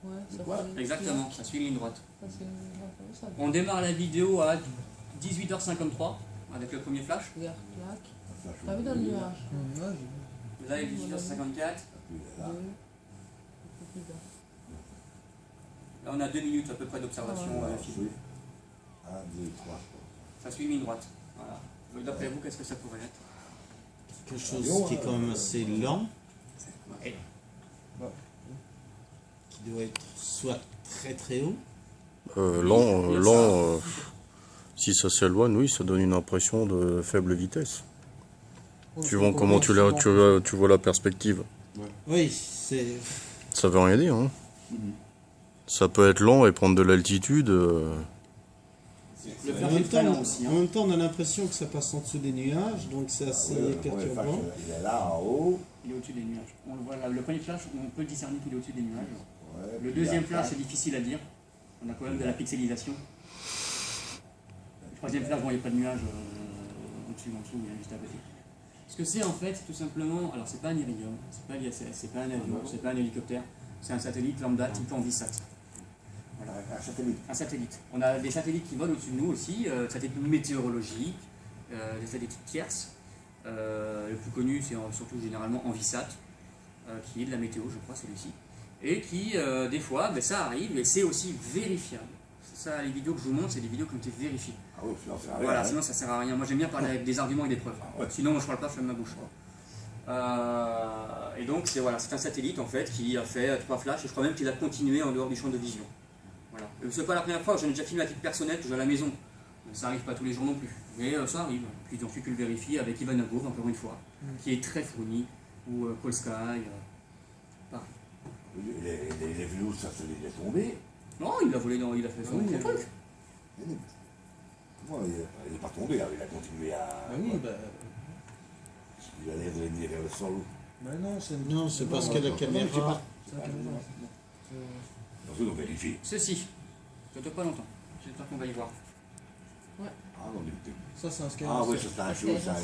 Speaker 6: Ouais, ça
Speaker 2: Quoi
Speaker 6: fait-
Speaker 3: Exactement, ça suit une ligne droite.
Speaker 6: Ça, c'est une- ça,
Speaker 3: On démarre la vidéo à 18h53 avec le premier flash.
Speaker 6: regarde, clac. T'as vu dans le nuage?
Speaker 4: Ouais,
Speaker 3: Là, il est 18h54.
Speaker 6: Deux. Un peu plus bas.
Speaker 3: Là, on a 2 minutes à peu près d'observation filmée.
Speaker 2: 1, 2, 3.
Speaker 3: Ça suit une ligne droite. Voilà. Donc, d'après vous, qu'est-ce que ça pourrait être?
Speaker 1: Quelque chose qui est quand même assez lent,
Speaker 3: Et
Speaker 1: qui doit être soit très très haut.
Speaker 5: Lent, si ça s'éloigne, oui, ça donne une impression de faible vitesse. Suivant comment tu vois la perspective.
Speaker 1: Oui, c'est.
Speaker 5: Ça veut rien dire. Hein. Ça peut être lent et prendre de l'altitude.
Speaker 3: le
Speaker 1: En
Speaker 3: flash est
Speaker 1: même,
Speaker 3: très lent
Speaker 1: temps,
Speaker 3: aussi.
Speaker 1: en même temps, on a l'impression que ça passe en dessous des nuages, donc c'est assez perturbant.
Speaker 2: Il est là en haut.
Speaker 3: Il est au-dessus des nuages. On le voit là. Le premier flash, on peut discerner qu'il est au-dessus des nuages.
Speaker 2: Ouais,
Speaker 3: Le
Speaker 2: puis
Speaker 3: deuxième
Speaker 2: après,
Speaker 3: flash, c'est difficile à dire. On a quand même de la pixelisation. Le troisième flash, bon, il n'y a pas de nuage au-dessus, il y a juste à côté. Ce que c'est en fait, tout simplement, alors c'est pas un Iridium, c'est pas l'ISS, c'est pas un avion, c'est pas un hélicoptère, c'est un satellite lambda type Envisat. Voilà.
Speaker 2: un satellite.
Speaker 3: Un satellite. On a des satellites qui volent au-dessus de nous aussi, satellites météorologiques, des satellites tierces. Le plus connu, c'est surtout généralement Envisat, qui est de la météo, je crois, celui-ci. Et qui, des fois, ben, ça arrive et c'est aussi vérifiable. Ça, les vidéos que je vous montre, c'est des vidéos qui ont été vérifiées.
Speaker 2: Ah oui, sinon ça sert à rien.
Speaker 3: Voilà, sinon ça sert à rien. Moi j'aime bien parler avec des arguments et des preuves.
Speaker 2: Ouais.
Speaker 3: Sinon moi je parle pas, je ferme ma bouche. Et donc c'est voilà, c'est un satellite en fait qui a fait 3 flashs et je crois même qu'il a continué en dehors du champ de vision. Voilà. C'est pas la première fois, j'en ai déjà filmé à titre personnel que je vais à la maison. Ça arrive pas tous les jours non plus, mais ça arrive. Puis j'en suis que le vérifier avec Ivan Agov encore une fois, qui est très fourni, ou Call Sky. Pareil.
Speaker 2: Il est venu où ça il est tombé.
Speaker 3: Non, il a volé dans, il a fait son truc.
Speaker 2: Comment il n'est pas tombé, hein, il a continué à.
Speaker 4: Ah oui, bah.
Speaker 2: Il a l'air de venir vers le sol.
Speaker 4: Bah non, c'est
Speaker 1: Non, c'est parce que la caméra.
Speaker 4: c'est la caméra.
Speaker 2: Ensuite, on vérifie.
Speaker 3: Ceci, ça dure pas longtemps. J'espère qu'on va y voir.
Speaker 2: Ah, non, mais.
Speaker 4: Ça, c'est un scanner.
Speaker 2: Ah, oui, ça c'est un chose, ça.
Speaker 4: Un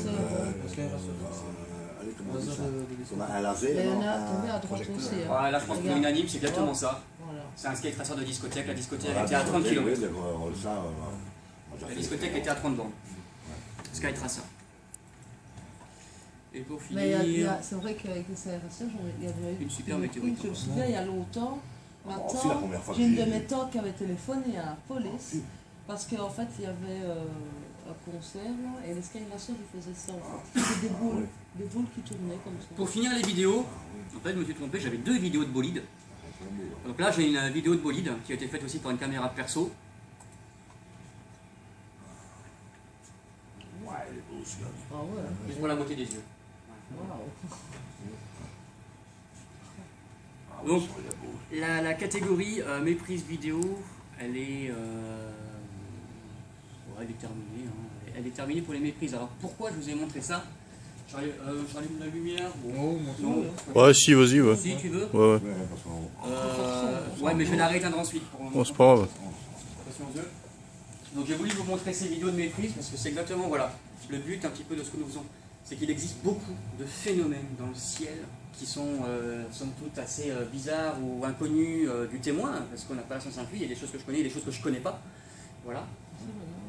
Speaker 2: Comment on dit
Speaker 4: laser
Speaker 2: ça
Speaker 4: de
Speaker 2: On a un laser.
Speaker 6: Mais il y en
Speaker 2: non,
Speaker 6: a tombé à droite aussi. hein.
Speaker 3: Voilà, là je pense qu'on est unanime, c'est exactement ça.
Speaker 6: Voilà.
Speaker 3: C'est un skate tracer de discothèque, la discothèque
Speaker 2: Voilà,
Speaker 3: était à 30 km.
Speaker 2: oui, on le sait, on a déjà
Speaker 3: La
Speaker 2: fait
Speaker 3: discothèque
Speaker 2: le-
Speaker 3: était à 30 bornes. Sky Tracer. Et pour
Speaker 6: Mais
Speaker 3: finir,
Speaker 6: c'est vrai qu'avec les aérations, il y avait eu
Speaker 3: Une super
Speaker 6: une
Speaker 3: météorite.
Speaker 6: Je me souviens, il y a longtemps.
Speaker 2: c'est la
Speaker 6: Maintenant,
Speaker 2: première fois
Speaker 6: j'ai
Speaker 2: que
Speaker 6: une
Speaker 2: j'ai-
Speaker 6: de mes tantes qui avait téléphoné à la police parce qu'en fait, il y avait un concert là, et les Skyracers ils faisaient ça. En fait. C'était des boules qui tournaient comme ça.
Speaker 3: pour finir les vidéos, en fait je me suis trompé, j'avais 2 vidéos de bolide. Donc là j'ai une vidéo de bolide qui a été faite aussi par une caméra perso.
Speaker 2: Ouais, il est beau celui-là.
Speaker 6: Ah ouais.
Speaker 3: Juste pour la beauté des yeux.
Speaker 6: Waouh.
Speaker 2: Ah oui,
Speaker 3: Donc,
Speaker 2: il est beau.
Speaker 3: La catégorie méprise vidéo, elle est, elle est terminée. Hein. Elle est terminée pour les méprises. Alors pourquoi je vous ai montré ça? J'allume la lumière. Bon. Non.
Speaker 5: Ouais, si, vas-y, ouais.
Speaker 3: Si tu veux.
Speaker 5: Ouais, ouais.
Speaker 2: Ouais, parce qu'on-
Speaker 3: Ouais, mais je vais la rééteindre ensuite.
Speaker 5: Oh, c'est pas grave.
Speaker 3: Attention aux yeux. Donc j'ai voulu vous montrer ces vidéos de méprise parce que c'est exactement voilà, le but un petit peu de ce que nous faisons. C'est qu'il existe beaucoup de phénomènes dans le ciel qui sont somme toute assez bizarres ou inconnus du témoin, parce qu'on n'a pas la science inclus, il y a des choses que je connais, il y a des choses que je ne connais pas. Voilà.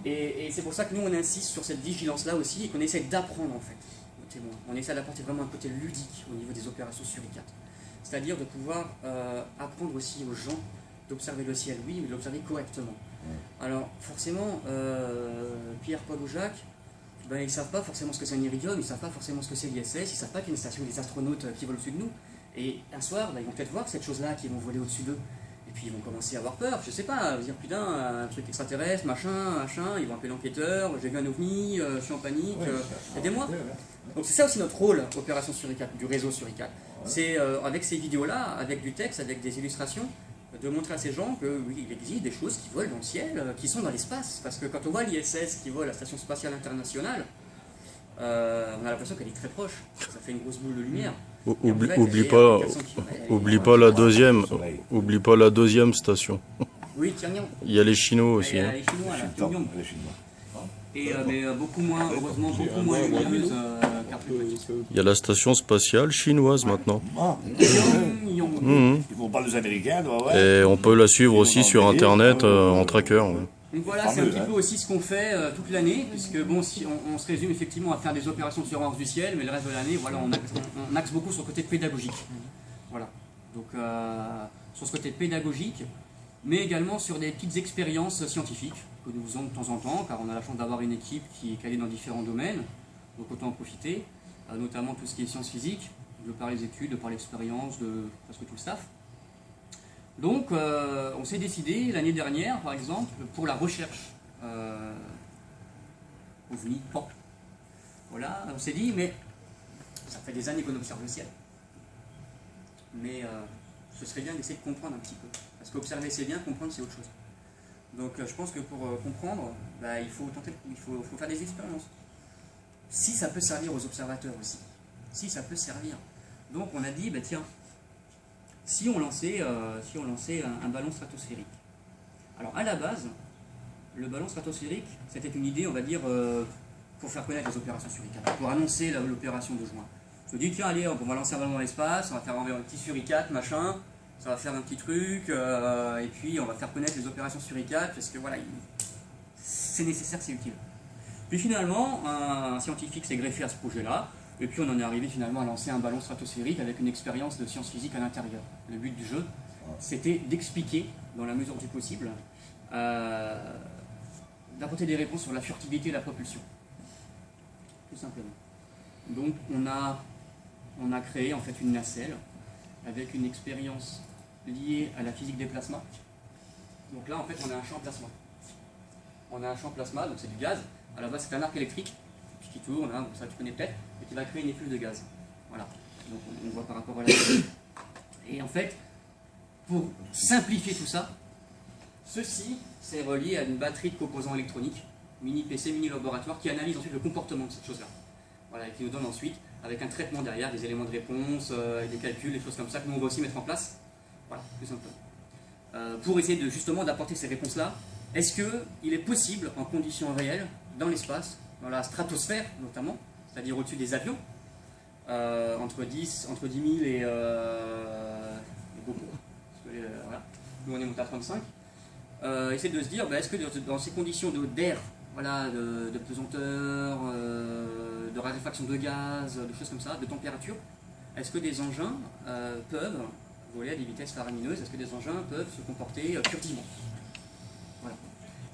Speaker 3: Et c'est pour ça que nous on insiste sur cette vigilance-là aussi et qu'on essaie d'apprendre en fait aux témoins. On essaie d'apporter vraiment un côté ludique au niveau des opérations suricates. C'est-à-dire de pouvoir apprendre aussi aux gens d'observer le ciel, oui, mais de l'observer correctement. Alors forcément, Pierre, Paul ou Jacques, ben, ils ne savent pas forcément ce que c'est un iridium, ils ne savent pas forcément ce que c'est l'ISS, ils ne savent pas qu'il y a une station des astronautes qui volent au-dessus de nous. Et un soir, ben, ils vont peut-être voir cette chose-là qui vont voler au-dessus d'eux. Et puis ils vont commencer à avoir peur, je sais pas, dire putain, un truc extraterrestre, machin, ils vont appeler l'enquêteur, j'ai vu un ovni, je suis en panique, aidez-moi. Donc c'est ça aussi notre rôle, Opération Suricate, du réseau Suricate. C'est avec ces vidéos-là, avec du texte, avec des illustrations, de montrer à ces gens que oui, il existe des choses qui volent dans le ciel, qui sont dans l'espace. Parce que quand on voit l'ISS qui vole à la Station Spatiale Internationale, on a l'impression qu'elle est très proche. Ça fait une grosse boule de lumière. Et en fait, elle est à 400 kilomètres.
Speaker 5: Oublie pas la deuxième station.
Speaker 3: Oui, Tianyang.
Speaker 5: Il y a les Chinois aussi.
Speaker 3: Et,
Speaker 5: Hein.
Speaker 3: les Chinois, là, Pyongyang.
Speaker 2: Les Chinois.
Speaker 3: Et mais beaucoup moins, heureusement, beaucoup moins lumineuse car plus petite.
Speaker 5: Il y a la station spatiale chinoise maintenant.
Speaker 3: Pyongyang.
Speaker 5: Mhm.
Speaker 2: On parle des Américains, ouais.
Speaker 5: Et on peut la suivre aussi sur Internet en tracker. Ouais.
Speaker 3: Donc voilà, c'est un petit peu aussi ce qu'on fait toute l'année, puisque bon, si on se résume effectivement à faire des opérations de surveillance du ciel, mais le reste de l'année, voilà, on axe beaucoup sur le côté pédagogique. Voilà. Donc sur ce côté pédagogique, mais également sur des petites expériences scientifiques que nous faisons de temps en temps, car on a la chance d'avoir une équipe qui est calée dans différents domaines, donc autant en profiter, notamment tout ce qui est sciences physiques, de par les études, de par l'expérience de presque tout le staff. Donc, on s'est décidé l'année dernière, par exemple, pour la recherche OVNI, POP. Voilà, on s'est dit, mais ça fait des années qu'on observe le ciel. Mais ce serait bien d'essayer de comprendre un petit peu. Parce qu'observer c'est bien, comprendre c'est autre chose. Donc, je pense que pour comprendre, bah, il faut tenter, il faut faire des expériences. Si ça peut servir aux observateurs aussi. Si ça peut servir. Donc, on a dit, bah, tiens, si on lançait un ballon stratosphérique. Alors à la base, le ballon stratosphérique, c'était une idée, on va dire, pour faire connaître les opérations Suricate, pour annoncer l'opération de juin. Je me dis, tiens, allez, on va lancer un ballon dans l'espace, on va faire un petit Suricate, machin, ça va faire un petit truc, et puis on va faire connaître les opérations Suricate, parce que voilà, c'est nécessaire, c'est utile. Puis finalement, un scientifique s'est greffé à ce projet-là, et puis on en est arrivé finalement à lancer un ballon stratosphérique avec une expérience de sciences physiques à l'intérieur. Le but du jeu, c'était d'expliquer, dans la mesure du possible, d'apporter des réponses sur la furtivité et la propulsion. Tout simplement. Donc on a créé en fait une nacelle avec une expérience liée à la physique des plasmas. Donc là en fait on a un champ plasma. On a un champ plasma, donc c'est du gaz. À la base c'est un arc électrique qui tourne, hein, ça tu connais peut-être, et qui va créer une effluve de gaz. Voilà, donc on voit par rapport à la... Et en fait, pour simplifier tout ça, ceci c'est relié à une batterie de composants électroniques, mini PC, mini laboratoire, qui analyse ensuite le comportement de cette chose-là. Voilà, et qui nous donne ensuite, avec un traitement derrière, des éléments de réponse, des calculs, des choses comme ça, que nous on va aussi mettre en place. Voilà, tout simplement. Pour essayer justement d'apporter ces réponses-là, est-ce qu'il est possible, en conditions réelles, dans l'espace, dans la stratosphère notamment, c'est-à-dire au-dessus des avions, entre 10 000 et beaucoup, parce que, voilà, nous on est monté à 35, essayer de se dire, est-ce que dans ces conditions d'air, voilà, de pesanteur, de raréfaction de gaz, de choses comme ça, de température, est-ce que des engins peuvent voler à des vitesses faramineuses, est-ce que des engins peuvent se comporter furtivement? Voilà.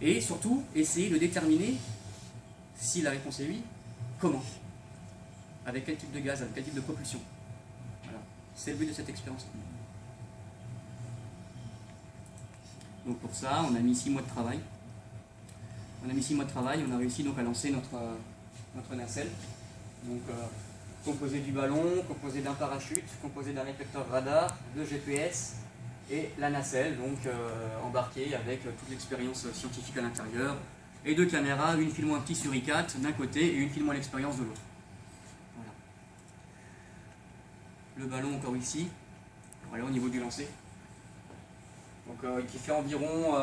Speaker 3: Et surtout, essayer de déterminer, si la réponse est oui, comment? Avec quel type de gaz, avec quel type de propulsion? Voilà. C'est le but de cette expérience. Donc pour ça, on a mis 6 mois de travail. On a mis 6 mois de travail, on a réussi donc à lancer notre nacelle. Donc composé du ballon, composé d'un parachute, composé d'un réflecteur radar, de GPS et la nacelle, donc embarquée avec toute l'expérience scientifique à l'intérieur, et deux caméras, une filmant un petit Suricate d'un côté et une filmant l'expérience de l'autre. Voilà. Le ballon encore ici, voilà au niveau du lancer. Donc qui fait environ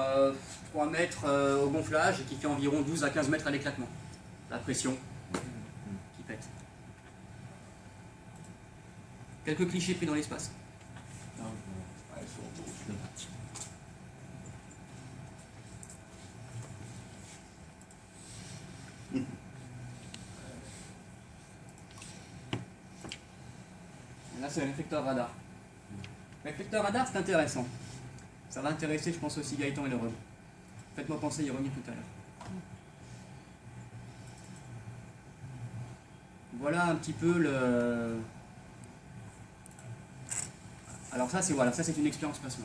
Speaker 3: 3 mètres au gonflage et qui fait environ 12 à 15 mètres à l'éclatement. La pression qui pète. Quelques clichés pris dans l'espace. Là c'est le réflecteur radar. Le réflecteur radar c'est intéressant. Ça va intéresser je pense aussi Gaëtan et le Rhum. Faites-moi penser y revenir tout à l'heure. Voilà un petit peu le... Alors ça c'est voilà, ça c'est une expérience plasma.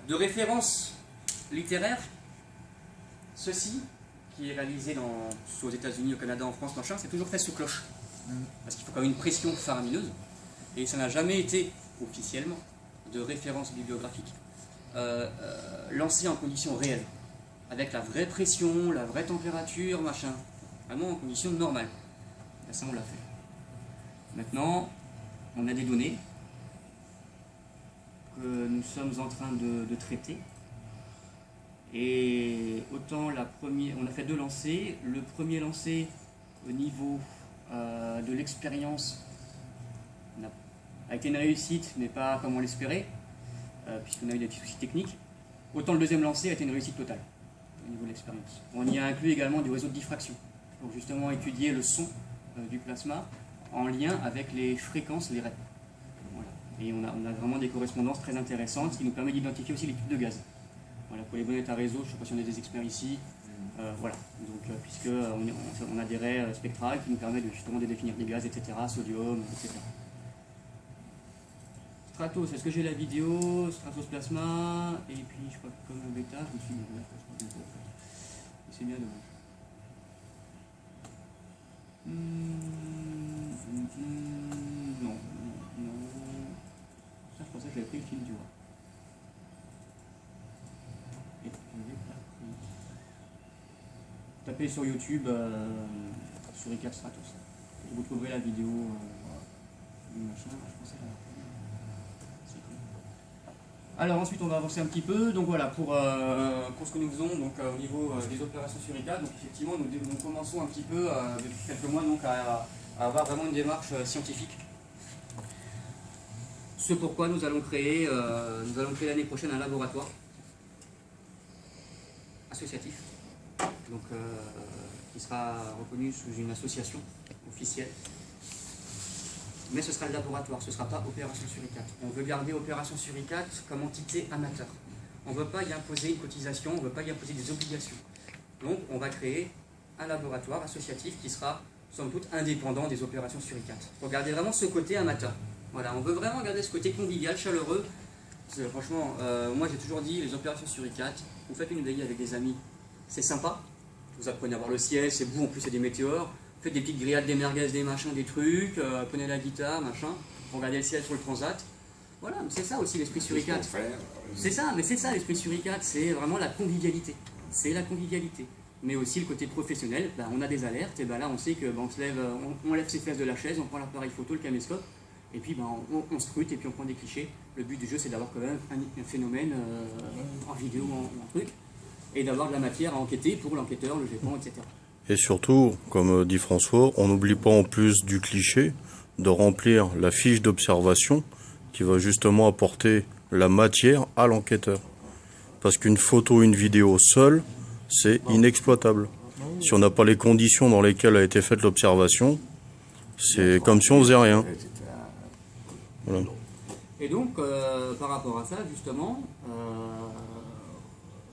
Speaker 3: De référence littéraire, ceci, qui est réalisé soit aux États-Unis, au Canada, en France, machin, c'est toujours fait sous cloche. Parce qu'il faut quand même une pression faramineuse, et ça n'a jamais été, officiellement, de référence bibliographique, lancé en conditions réelles, avec la vraie pression, la vraie température, machin, vraiment en conditions normales. Et ça on l'a fait. Maintenant, on a des données que nous sommes en train de traiter. Et autant on a fait 2 lancers. Le premier lancer au niveau de l'expérience a été une réussite, mais pas comme on l'espérait, puisqu'on a eu des petits soucis techniques. Autant le deuxième lancer a été une réussite totale au niveau de l'expérience. On y a inclus également du réseau de diffraction, pour justement étudier le son du plasma en lien avec les fréquences, les raies. Voilà. Et on a vraiment des correspondances très intéressantes, ce qui nous permet d'identifier aussi les types de gaz. Voilà, pour les bons états réseau, je ne sais pas si on est des experts ici, voilà, donc puisqu'on a des raies spectrales qui nous permettent justement de définir des gaz, etc., sodium, etc. Stratos, est-ce que j'ai la vidéo? Stratos Plasma, et puis je crois que comme un bêta, je me suis dit, c'est bien dommage. Non. Ça, je pensais que j'avais pris le film, tu vois. Et je l'ai pas pris. Tapez sur YouTube, sur Icap Stratos. Vous trouverez la vidéo du machin, je pensais l'avoir pris. Alors ensuite on va avancer un petit peu, donc voilà pour ce que nous faisons donc, au niveau des opérations sur ICAT. Donc effectivement nous commençons un petit peu depuis quelques mois donc, à avoir vraiment une démarche scientifique. Ce pourquoi nous allons créer l'année prochaine un laboratoire associatif, donc, qui sera reconnu sous une association officielle. Mais ce sera le laboratoire, ce ne sera pas Opération sur ICAT. On veut garder Opération sur ICAT comme entité amateur. On ne veut pas y imposer une cotisation, on ne veut pas y imposer des obligations. Donc on va créer un laboratoire associatif qui sera, somme toute, indépendant des opérations sur ICAT. Pour garder vraiment ce côté amateur. Voilà, on veut vraiment garder ce côté convivial, chaleureux. Franchement, moi j'ai toujours dit, les opérations sur ICAT, vous faites une veillée avec des amis, c'est sympa. Vous apprenez à voir le ciel, c'est beau, en plus c'est des météores. Faites des petites grillades, des merguez, des machins, des trucs, prenez la guitare, machin, regardez le ciel sur le transat. Voilà, c'est ça aussi l'esprit sur ICAT. C'est ça, mais c'est ça l'esprit sur ICAT, c'est vraiment la convivialité. C'est la convivialité. Mais aussi le côté professionnel, ben, on a des alertes, et ben là on sait que ben, on lève ses fesses de la chaise, on prend l'appareil photo, le caméscope, et puis ben, on scrute et puis on prend des clichés. Le but du jeu c'est d'avoir quand même un phénomène en vidéo ou en truc, et d'avoir de la matière à enquêter pour l'enquêteur, le GEPAN, etc.
Speaker 5: Et surtout, comme dit François, on n'oublie pas en plus du cliché de remplir la fiche d'observation qui va justement apporter la matière à l'enquêteur. Parce qu'une photo ou une vidéo seule, c'est inexploitable. Si on n'a pas les conditions dans lesquelles a été faite l'observation, c'est comme si on faisait rien. Voilà.
Speaker 3: Et donc, par rapport à ça, justement,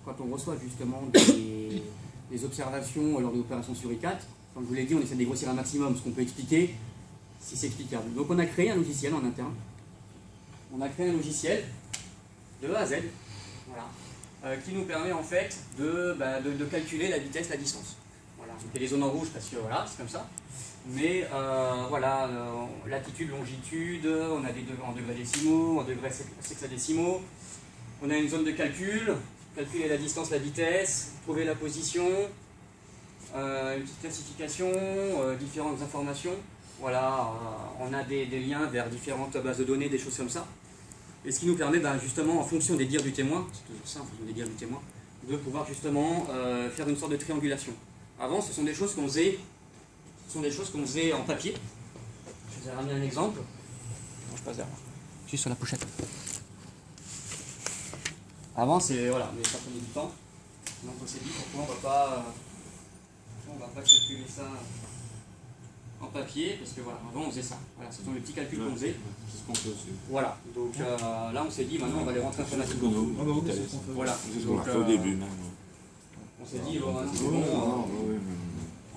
Speaker 3: quand on reçoit justement des observations lors des opérations sur ICAT, comme je vous l'ai dit, on essaie de dégrossir un maximum ce qu'on peut expliquer, si c'est explicable. Donc on a créé un logiciel en interne. On a créé un logiciel de A à Z, voilà, qui nous permet en fait de calculer la vitesse, la distance. Voilà. Donc il y a des zones en rouge parce que voilà, c'est comme ça. Mais voilà, latitude, longitude, on a des degrés en degrés décimaux, en degrés sexagésimaux. On a une zone de calculer la distance, la vitesse, trouver la position, une petite classification, différentes informations. Voilà, on a des liens vers différentes bases de données, des choses comme ça. Et ce qui nous permet justement, en fonction des dires du témoin, c'est toujours ça, en fonction des dires du témoin, de pouvoir justement faire une sorte de triangulation. Avant, ce sont des choses qu'on faisait, en papier. Je vous ai ramené un exemple. Non, je passe derrière. Juste sur la pochette. Avant, c'est voilà, mais ça prenait du temps. Donc on s'est dit pourquoi on va pas calculer ça en papier, parce que voilà, avant on faisait ça. Voilà, ce sont les petits calculs qu'on faisait.
Speaker 7: C'est ce qu'on fait aussi.
Speaker 3: Voilà, donc là on s'est dit maintenant on va les rentrer informatiquement. Voilà,
Speaker 7: c'est ce qu'on a fait au début.
Speaker 3: On s'est dit bon,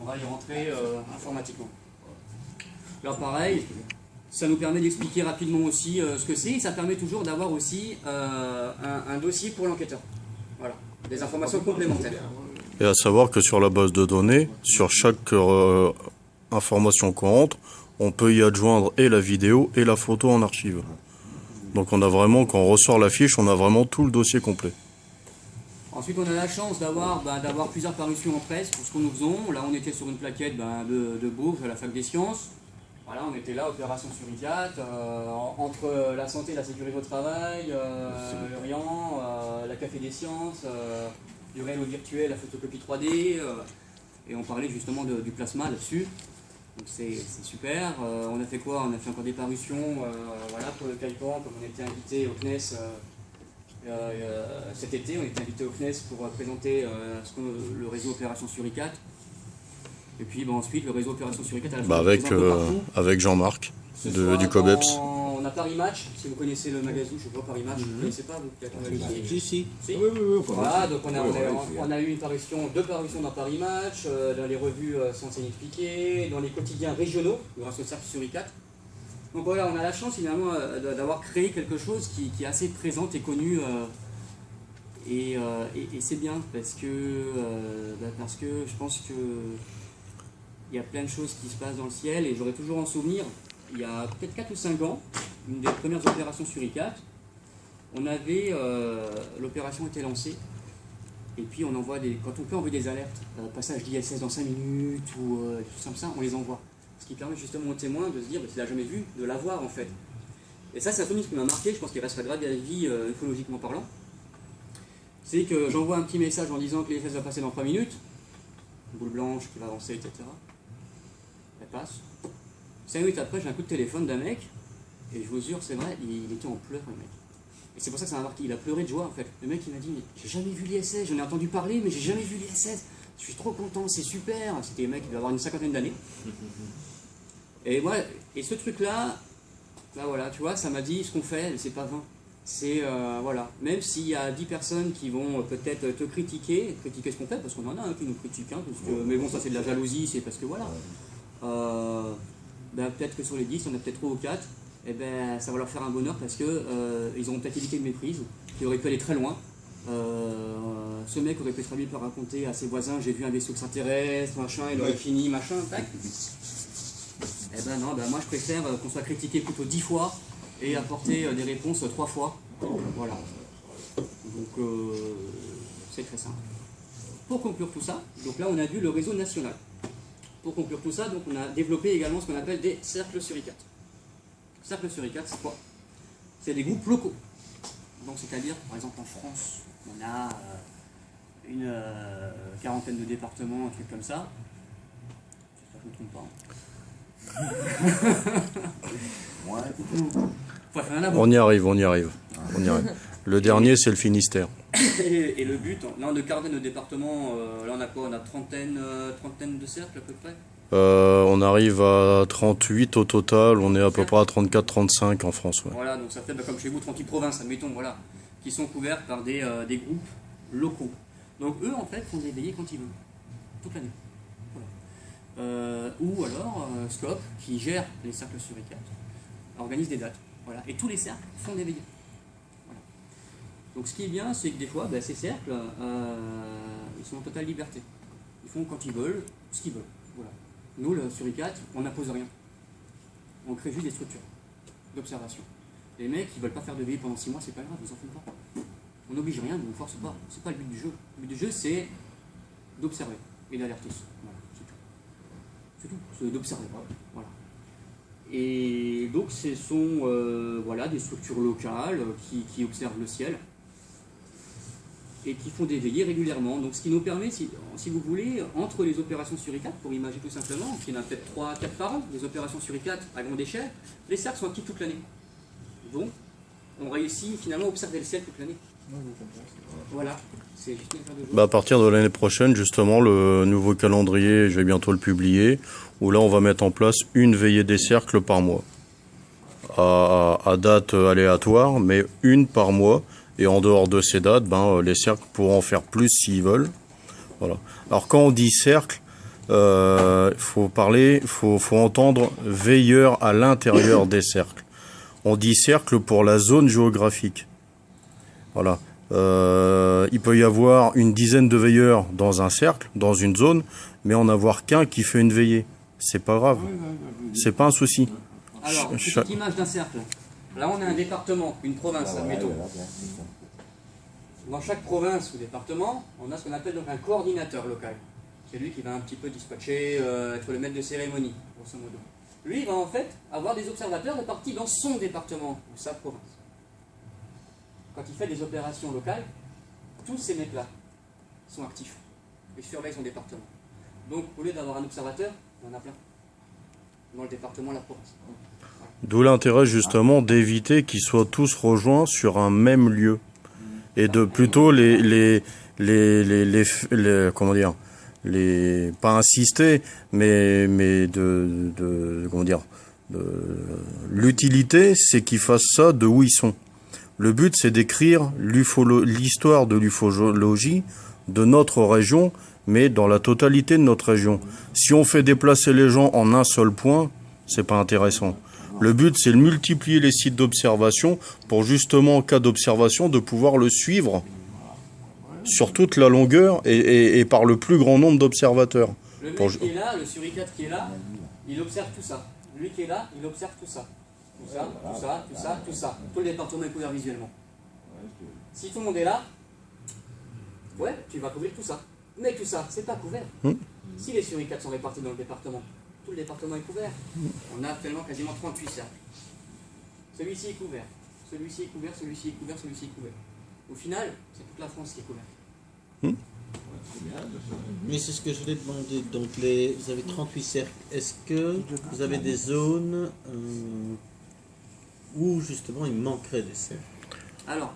Speaker 3: on va les rentrer informatiquement. Alors pareil, ça nous permet d'expliquer rapidement aussi ce que c'est, et ça permet toujours d'avoir aussi un dossier pour l'enquêteur. Voilà, des informations complémentaires.
Speaker 5: Et à savoir que sur la base de données, sur chaque information qu'on rentre, on peut y adjoindre et la vidéo et la photo en archive. Donc on a vraiment, quand on ressort la fiche, on a vraiment tout le dossier complet.
Speaker 3: Ensuite, on a la chance d'avoir plusieurs parutions en presse pour ce que nous faisons. Là, on était sur une plaquette de Bourges à la Fac des Sciences. Voilà, on était là, opération Suricate, entre la santé et la sécurité au travail, l'Orient, la Café des Sciences, du réel virtuel, la photocopie 3D, et on parlait justement du plasma là-dessus. Donc c'est super. On a fait quoi? On a fait encore des parutions voilà, pour le CAIPAN, comme on était invité au CNES cet été, on était invité au CNES pour présenter le réseau Opération Suricate. Et puis ensuite, le réseau Opération Suricate à la fin,
Speaker 5: avec Jean-Marc du COBEPS.
Speaker 3: On a Paris Match, si vous connaissez le magazine, je vois Paris Match, vous ne connaissez pas, vous?
Speaker 1: Si.
Speaker 3: Oui. Voilà, donc on a eu deux parutions dans Paris Match, dans les revues Sciences Inexpliquées, dans les quotidiens régionaux, grâce au Cercle Suricate. Donc voilà, on a la chance finalement d'avoir créé quelque chose qui est assez présent et connu. Et c'est bien parce que je pense que il y a plein de choses qui se passent dans le ciel et j'aurais toujours en souvenir, il y a peut-être 4 ou 5 ans, une des premières opérations Suricate, on avait, l'opération était lancée et puis on envoie quand on peut envoyer des alertes, passage d'ISS dans 5 minutes ou des choses comme ça, on les envoie. Ce qui permet justement au témoin de se dire, s'il n'a jamais vu, de l'avoir en fait. Et ça c'est un souvenir qui m'a marqué, je pense qu'il restera gravé à la vie ufologiquement parlant. C'est que j'envoie un petit message en disant que l'ISS va passer dans 3 minutes, une boule blanche qui va avancer, etc. Elle passe. 5 minutes après, j'ai un coup de téléphone d'un mec, et je vous jure, c'est vrai, il était en pleurs, le mec. Et c'est pour ça que ça m'a marqué, il a pleuré de joie en fait. Le mec il m'a dit, mais j'ai jamais vu l'ISS, j'en ai entendu parler, mais j'ai jamais vu l'ISS. Je suis trop content, c'est super. C'était un mec qui devait avoir une 50aine d'années. Et ouais, et ce truc-là, là voilà, tu vois, ça m'a dit, ce qu'on fait, c'est pas vain. C'est, voilà, même s'il y a 10 personnes qui vont peut-être te critiquer ce qu'on fait, parce qu'on en a qui nous critiquent, hein, mais bon, ça c'est de la jalousie, c'est parce que voilà. Peut-être que sur les 10, on a peut-être 3 ou 4, et ben ça va leur faire un bonheur parce que ils auront peut-être évité une méprise, qui aurait pu aller très loin. Ce mec aurait pu très bien raconter à ses voisins, j'ai vu un vaisseau extraterrestre, machin, il aurait fini, machin, tac. Et ben non, moi je préfère qu'on soit critiqué plutôt 10 fois et apporter des réponses 3 fois. Voilà. Donc c'est très simple. Pour conclure tout ça, donc là on a vu le réseau national. Pour conclure tout ça, donc on a développé également ce qu'on appelle des cercles Suricate. Cercles Suricate, c'est quoi? C'est des groupes locaux. Donc c'est-à-dire, par exemple en France, on a une quarantaine de départements, un truc comme ça. J'espère que je ne me trompe pas.
Speaker 5: On y arrive. Le dernier, c'est le Finistère.
Speaker 3: Et le but, là on a une quarantaine de départements, là on a quoi? On a trentaine de cercles à peu près?
Speaker 5: On arrive à 38 au total, on est à peu près à 34-35 en France. Ouais.
Speaker 3: Voilà, donc ça fait comme chez vous 38 provinces, admettons, voilà, qui sont couvertes par des groupes locaux. Donc eux en fait font des veillées quand ils veulent, toute l'année. Voilà. Ou alors Scope, qui gère les cercles Suricate, organise des dates. Voilà. Et tous les cercles font des veillées. Voilà. Donc ce qui est bien, c'est que des fois, ces cercles, ils sont en totale liberté. Ils font quand ils veulent, ce qu'ils veulent. Voilà. Nous, le Suricate, on n'impose rien. On crée juste des structures d'observation. Les mecs, ils veulent pas faire de veillée pendant 6 mois, c'est pas grave, ils s'en foutent pas. On n'oblige rien, on ne force pas. C'est pas le but du jeu. Le but du jeu, c'est d'observer et d'alerter. Voilà, c'est tout. C'est tout, c'est d'observer. Voilà. Et donc, ce sont des structures locales qui observent le ciel et qui font des veillées régulièrement. Donc ce qui nous permet, si vous voulez, entre les opérations Suricate, pour imaginer tout simplement, qu'il y en a peut-être 3-4 par an, des opérations Suricate à grande échelle, les cercles sont actifs toute l'année. Donc on réussit finalement à observer le ciel toute l'année. Voilà. C'est juste une affaire de jour.
Speaker 5: À partir de l'année prochaine, justement, le nouveau calendrier, je vais bientôt le publier, où là on va mettre en place une veillée des cercles par mois. À date aléatoire, mais une par mois. Et en dehors de ces dates, les cercles pourront en faire plus s'ils veulent. Voilà. Alors quand on dit cercle, faut entendre veilleur à l'intérieur des cercles. On dit cercle pour la zone géographique. Voilà. Il peut y avoir une dizaine de veilleurs dans un cercle, dans une zone, mais en avoir qu'un qui fait une veillée. C'est pas grave. C'est pas un souci.
Speaker 3: Alors, petite image d'un cercle. Là, on a un département, une province, admettons. Dans chaque province ou département, on a ce qu'on appelle donc un coordinateur local. C'est lui qui va un petit peu dispatcher, être le maître de cérémonie, grosso modo. Lui, il va en fait avoir des observateurs répartis dans son département ou sa province. Quand il fait des opérations locales, tous ces mecs-là sont actifs et surveillent son département. Donc, au lieu d'avoir un observateur, il y en a plein dans le département, la province.
Speaker 5: D'où l'intérêt justement d'éviter qu'ils soient tous rejoints sur un même lieu et de plutôt comment dire, pas insister, mais comment dire, l'utilité, c'est qu'ils fassent ça de où ils sont. Le but, c'est d'écrire l'histoire de l'ufologie de notre région, mais dans la totalité de notre région. Si on fait déplacer les gens en un seul point, c'est pas intéressant. Le but, c'est de multiplier les sites d'observation pour justement, en cas d'observation, de pouvoir le suivre sur toute la longueur et par le plus grand nombre d'observateurs.
Speaker 3: Le mec qui est là, le suricate qui est là, il observe tout ça. Lui qui est là, il observe tout ça. Tout ça, tout ça, tout ça, tout ça. Tout le département est couvert visuellement. Si tout le monde est là, ouais, tu vas couvrir tout ça. Mais tout ça, c'est pas couvert. Si les suricates sont répartis dans le département, tout le département est couvert. On a actuellement quasiment 38 cercles. Celui-ci est couvert, celui-ci est couvert, celui-ci est couvert, celui-ci est couvert. Au final, c'est toute la France qui est couverte.
Speaker 1: Mais c'est ce que je voulais demander. Donc, vous avez 38 cercles. Est-ce que vous avez des zones où justement il manquerait des cercles?
Speaker 3: Alors,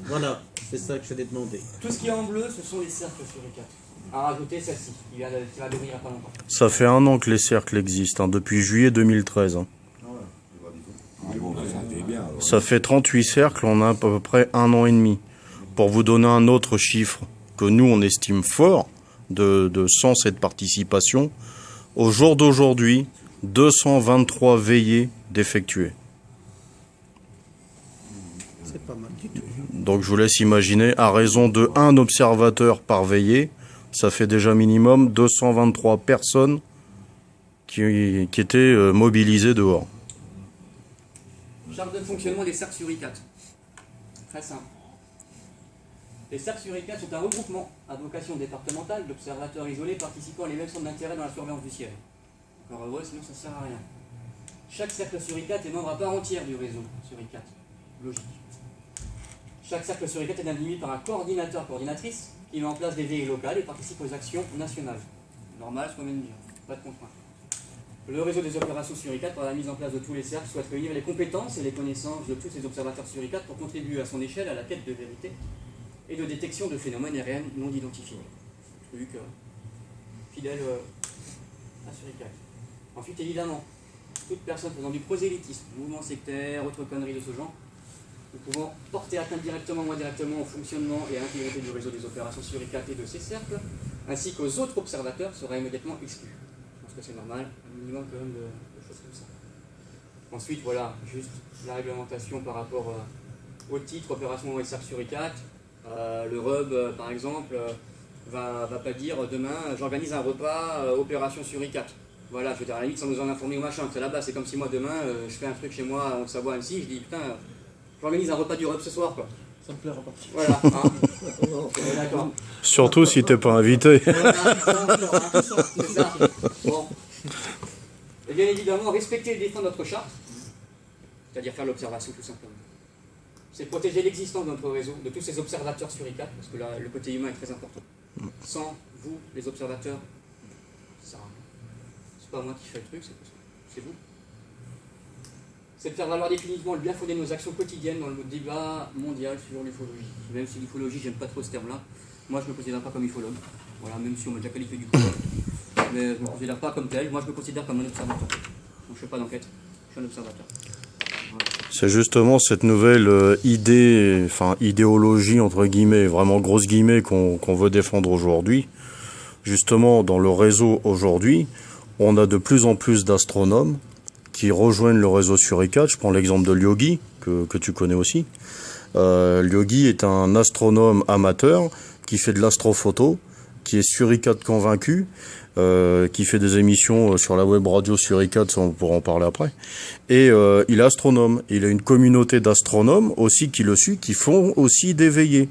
Speaker 1: voilà, c'est ça que je voulais demander.
Speaker 3: Tout ce qui est en bleu, ce sont les cercles suricates. À rajouter celle-ci, qui va devenir il n'y a pas longtemps.
Speaker 5: Ça fait 1 an que les cercles existent, depuis juillet 2013. Ça fait 38 cercles, on a à peu près 1 an et demi. Pour vous donner un autre chiffre que nous on estime fort de sens et de participation, au jour d'aujourd'hui, 223 veillées d'effectuer.
Speaker 1: C'est pas mal du tout.
Speaker 5: Donc je vous laisse imaginer, à raison de 1 observateur par veillée, ça fait déjà minimum 223 personnes qui étaient mobilisées dehors.
Speaker 3: Charte de fonctionnement des cercles suricates. Très simple. Les cercles suricates sont un regroupement à vocation départementale d'observateurs isolés participant à l'élection d'intérêt dans la surveillance du ciel. Encore heureux, sinon ça ne sert à rien. Chaque cercle suricate est membre à part entière du réseau suricate. Logique. Chaque cercle suricate est indiqué par un coordinateur-coordinatrice qui met en place des veillées locales et participe aux actions nationales. Normal, ce qu'on vient de dire. Pas de contrainte. Le réseau des opérations suricates, par la mise en place de tous les cercles, souhaite réunir les compétences et les connaissances de tous ces observateurs suricates pour contribuer à son échelle à la quête de vérité et de détection de phénomènes aériens non identifiés. Truc fidèle à suricate. Ensuite, évidemment, toute personne faisant du prosélytisme, mouvement sectaire, autres conneries de ce genre, nous pouvons porter atteinte directement ou indirectement au fonctionnement et à l'intégrité du réseau des opérations suricates et de ces cercles, ainsi qu'aux autres observateurs, sera immédiatement exclu. Je pense que c'est normal, un minimum quand même de choses comme ça. Ensuite, voilà, juste la réglementation par rapport au titre opération et cercle suricate. Le RUB, par exemple, va pas dire demain j'organise un repas opération suricate. Voilà, je veux dire, à la limite, sans nous en informer ou machin, c'est là-bas, c'est comme si moi demain je fais un truc chez moi en Savoie Annecy, je dis putain, j'organise un repas du RUB ce soir quoi.
Speaker 4: Ça me plaira pas.
Speaker 3: Voilà, hein. D'accord.
Speaker 5: Surtout si t'es pas invité.
Speaker 3: C'est ça. Bon. Et bien évidemment, respecter et défendre notre charte, c'est-à-dire faire l'observation tout simplement. C'est protéger l'existence de notre réseau, de tous ces observateurs suricates, parce que là, le côté humain est très important. Sans vous, les observateurs, ça, c'est pas moi qui fais le truc, c'est vous. C'est de faire valoir définitivement le bien fondé de nos actions quotidiennes dans le débat mondial sur l'ufologie. Même si l'ufologie, j'aime pas trop ce terme-là, moi je ne me considère pas comme ufologue. Voilà, même si on m'a déjà qualifié du coup. Mais je ne me considère pas comme tel, moi je me considère comme un observateur. Donc je ne fais pas d'enquête, je suis un observateur.
Speaker 5: C'est justement cette nouvelle idée, enfin idéologie entre guillemets, vraiment grosse guillemets qu'on veut défendre aujourd'hui. Justement, dans le réseau aujourd'hui, on a de plus en plus d'astronomes qui rejoignent le réseau suricate. Je prends l'exemple de Lyogi, que tu connais aussi. Lyogi est un astronome amateur qui fait de l'astrophoto, qui est suricate convaincu, qui fait des émissions sur la web radio suricate, on pourra en parler après. Et il est astronome. Il a une communauté d'astronomes aussi qui le suit, qui font aussi des veillées.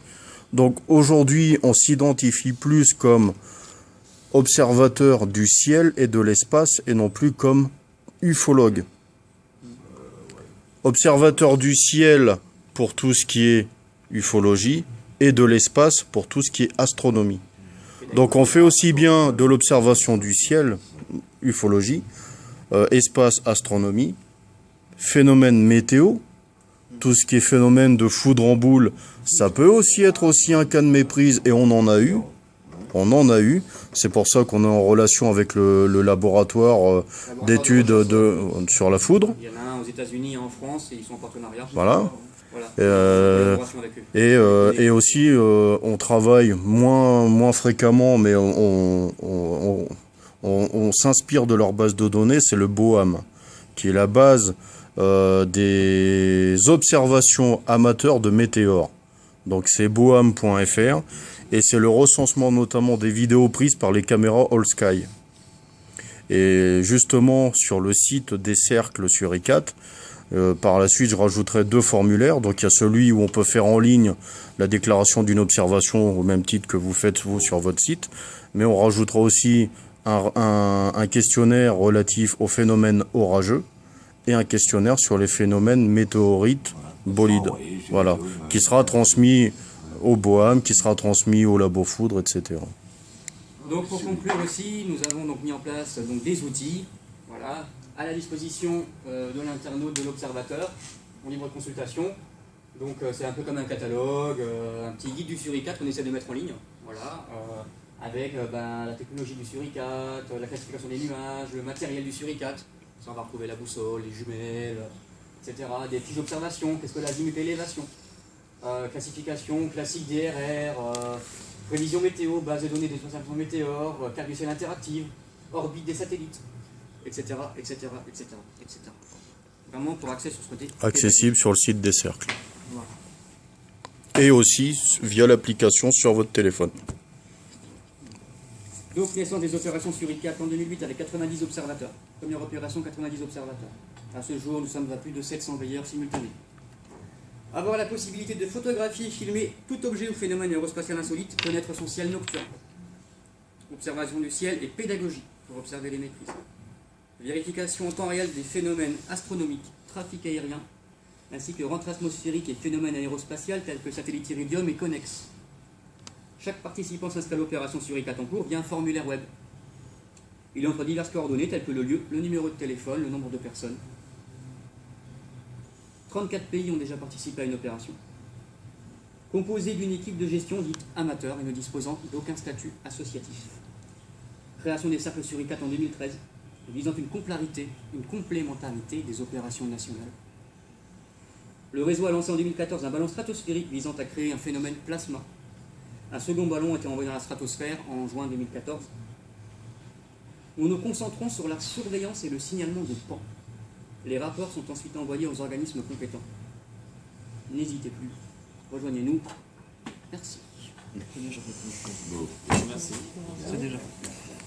Speaker 5: Donc aujourd'hui, on s'identifie plus comme observateur du ciel et de l'espace et non plus comme ufologue. Observateur du ciel pour tout ce qui est ufologie et de l'espace pour tout ce qui est astronomie. Donc on fait aussi bien de l'observation du ciel, ufologie, espace, astronomie, phénomène météo, tout ce qui est phénomène de foudre en boule, ça peut aussi être aussi un cas de méprise et on en a eu. On en a eu. C'est pour ça qu'on est en relation avec le laboratoire d'études sur la foudre.
Speaker 3: Il y en a un aux États-Unis et en France et ils sont en partenariat.
Speaker 5: Voilà. Et aussi, on travaille moins fréquemment, mais on s'inspire de leur base de données, c'est le BOAM, qui est la base des observations amateurs de météores. Donc c'est boam.fr et c'est le recensement notamment des vidéos prises par les caméras All Sky. Et justement sur le site des cercles sur ICAT, par la suite je rajouterai 2 formulaires. Donc il y a celui où on peut faire en ligne la déclaration d'une observation au même titre que vous faites vous sur votre site, mais on rajoutera aussi un questionnaire relatif aux phénomènes orageux et un questionnaire sur les phénomènes météorites bolides, voilà, qui sera transmis au BOAM, qui sera transmis au Labo Foudre, etc.
Speaker 3: Donc pour conclure aussi, nous avons donc mis en place donc, des outils, voilà, à la disposition de l'internaute, de l'observateur, en libre consultation. Donc c'est un peu comme un catalogue, un petit guide du Suricat qu'on essaie de mettre en ligne, voilà, avec la technologie du Suricat, la classification des nuages, le matériel du Suricat. Ça, on va retrouver la boussole, les jumelles, etc. Des fiches d'observation, qu'est-ce que l'azimut et l'élévation, classification classique DRR, prévision météo, base de données des observations météores, carte du ciel interactive, orbite des satellites, etc., etc., etc., etc. Vraiment pour accès sur ce côté.
Speaker 5: Accessible sur le site des cercles. Voilà. Et aussi via l'application sur votre téléphone.
Speaker 3: Donc, naissance des opérations sur ICAT en 2008 avec 90 observateurs. Première opération, 90 observateurs. À ce jour, nous sommes à plus de 700 veilleurs simultanés. Avoir la possibilité de photographier et filmer tout objet ou phénomène aérospatial insolite, connaître son ciel nocturne. Observation du ciel et pédagogie pour observer les méprises. Vérification en temps réel des phénomènes astronomiques, trafic aérien, ainsi que rentrée atmosphérique et phénomènes aérospatial tels que satellite Iridium et Connex. Chaque participant s'inscrit à l'opération sur ICAT en cours via un formulaire web. Il entre diverses coordonnées telles que le lieu, le numéro de téléphone, le nombre de personnes. 34 pays ont déjà participé à une opération. Composé d'une équipe de gestion dite amateur et ne disposant d'aucun statut associatif. Création des cercles sur ICAT en 2013, visant une complémentarité des opérations nationales. Le réseau a lancé en 2014 un ballon stratosphérique visant à créer un phénomène plasma. Un second ballon a été envoyé dans la stratosphère en juin 2014. Nous nous concentrons sur la surveillance et le signalement des pans. Les rapports sont ensuite envoyés aux organismes compétents. N'hésitez plus, rejoignez-nous. Merci.
Speaker 8: Merci. C'est déjà fait.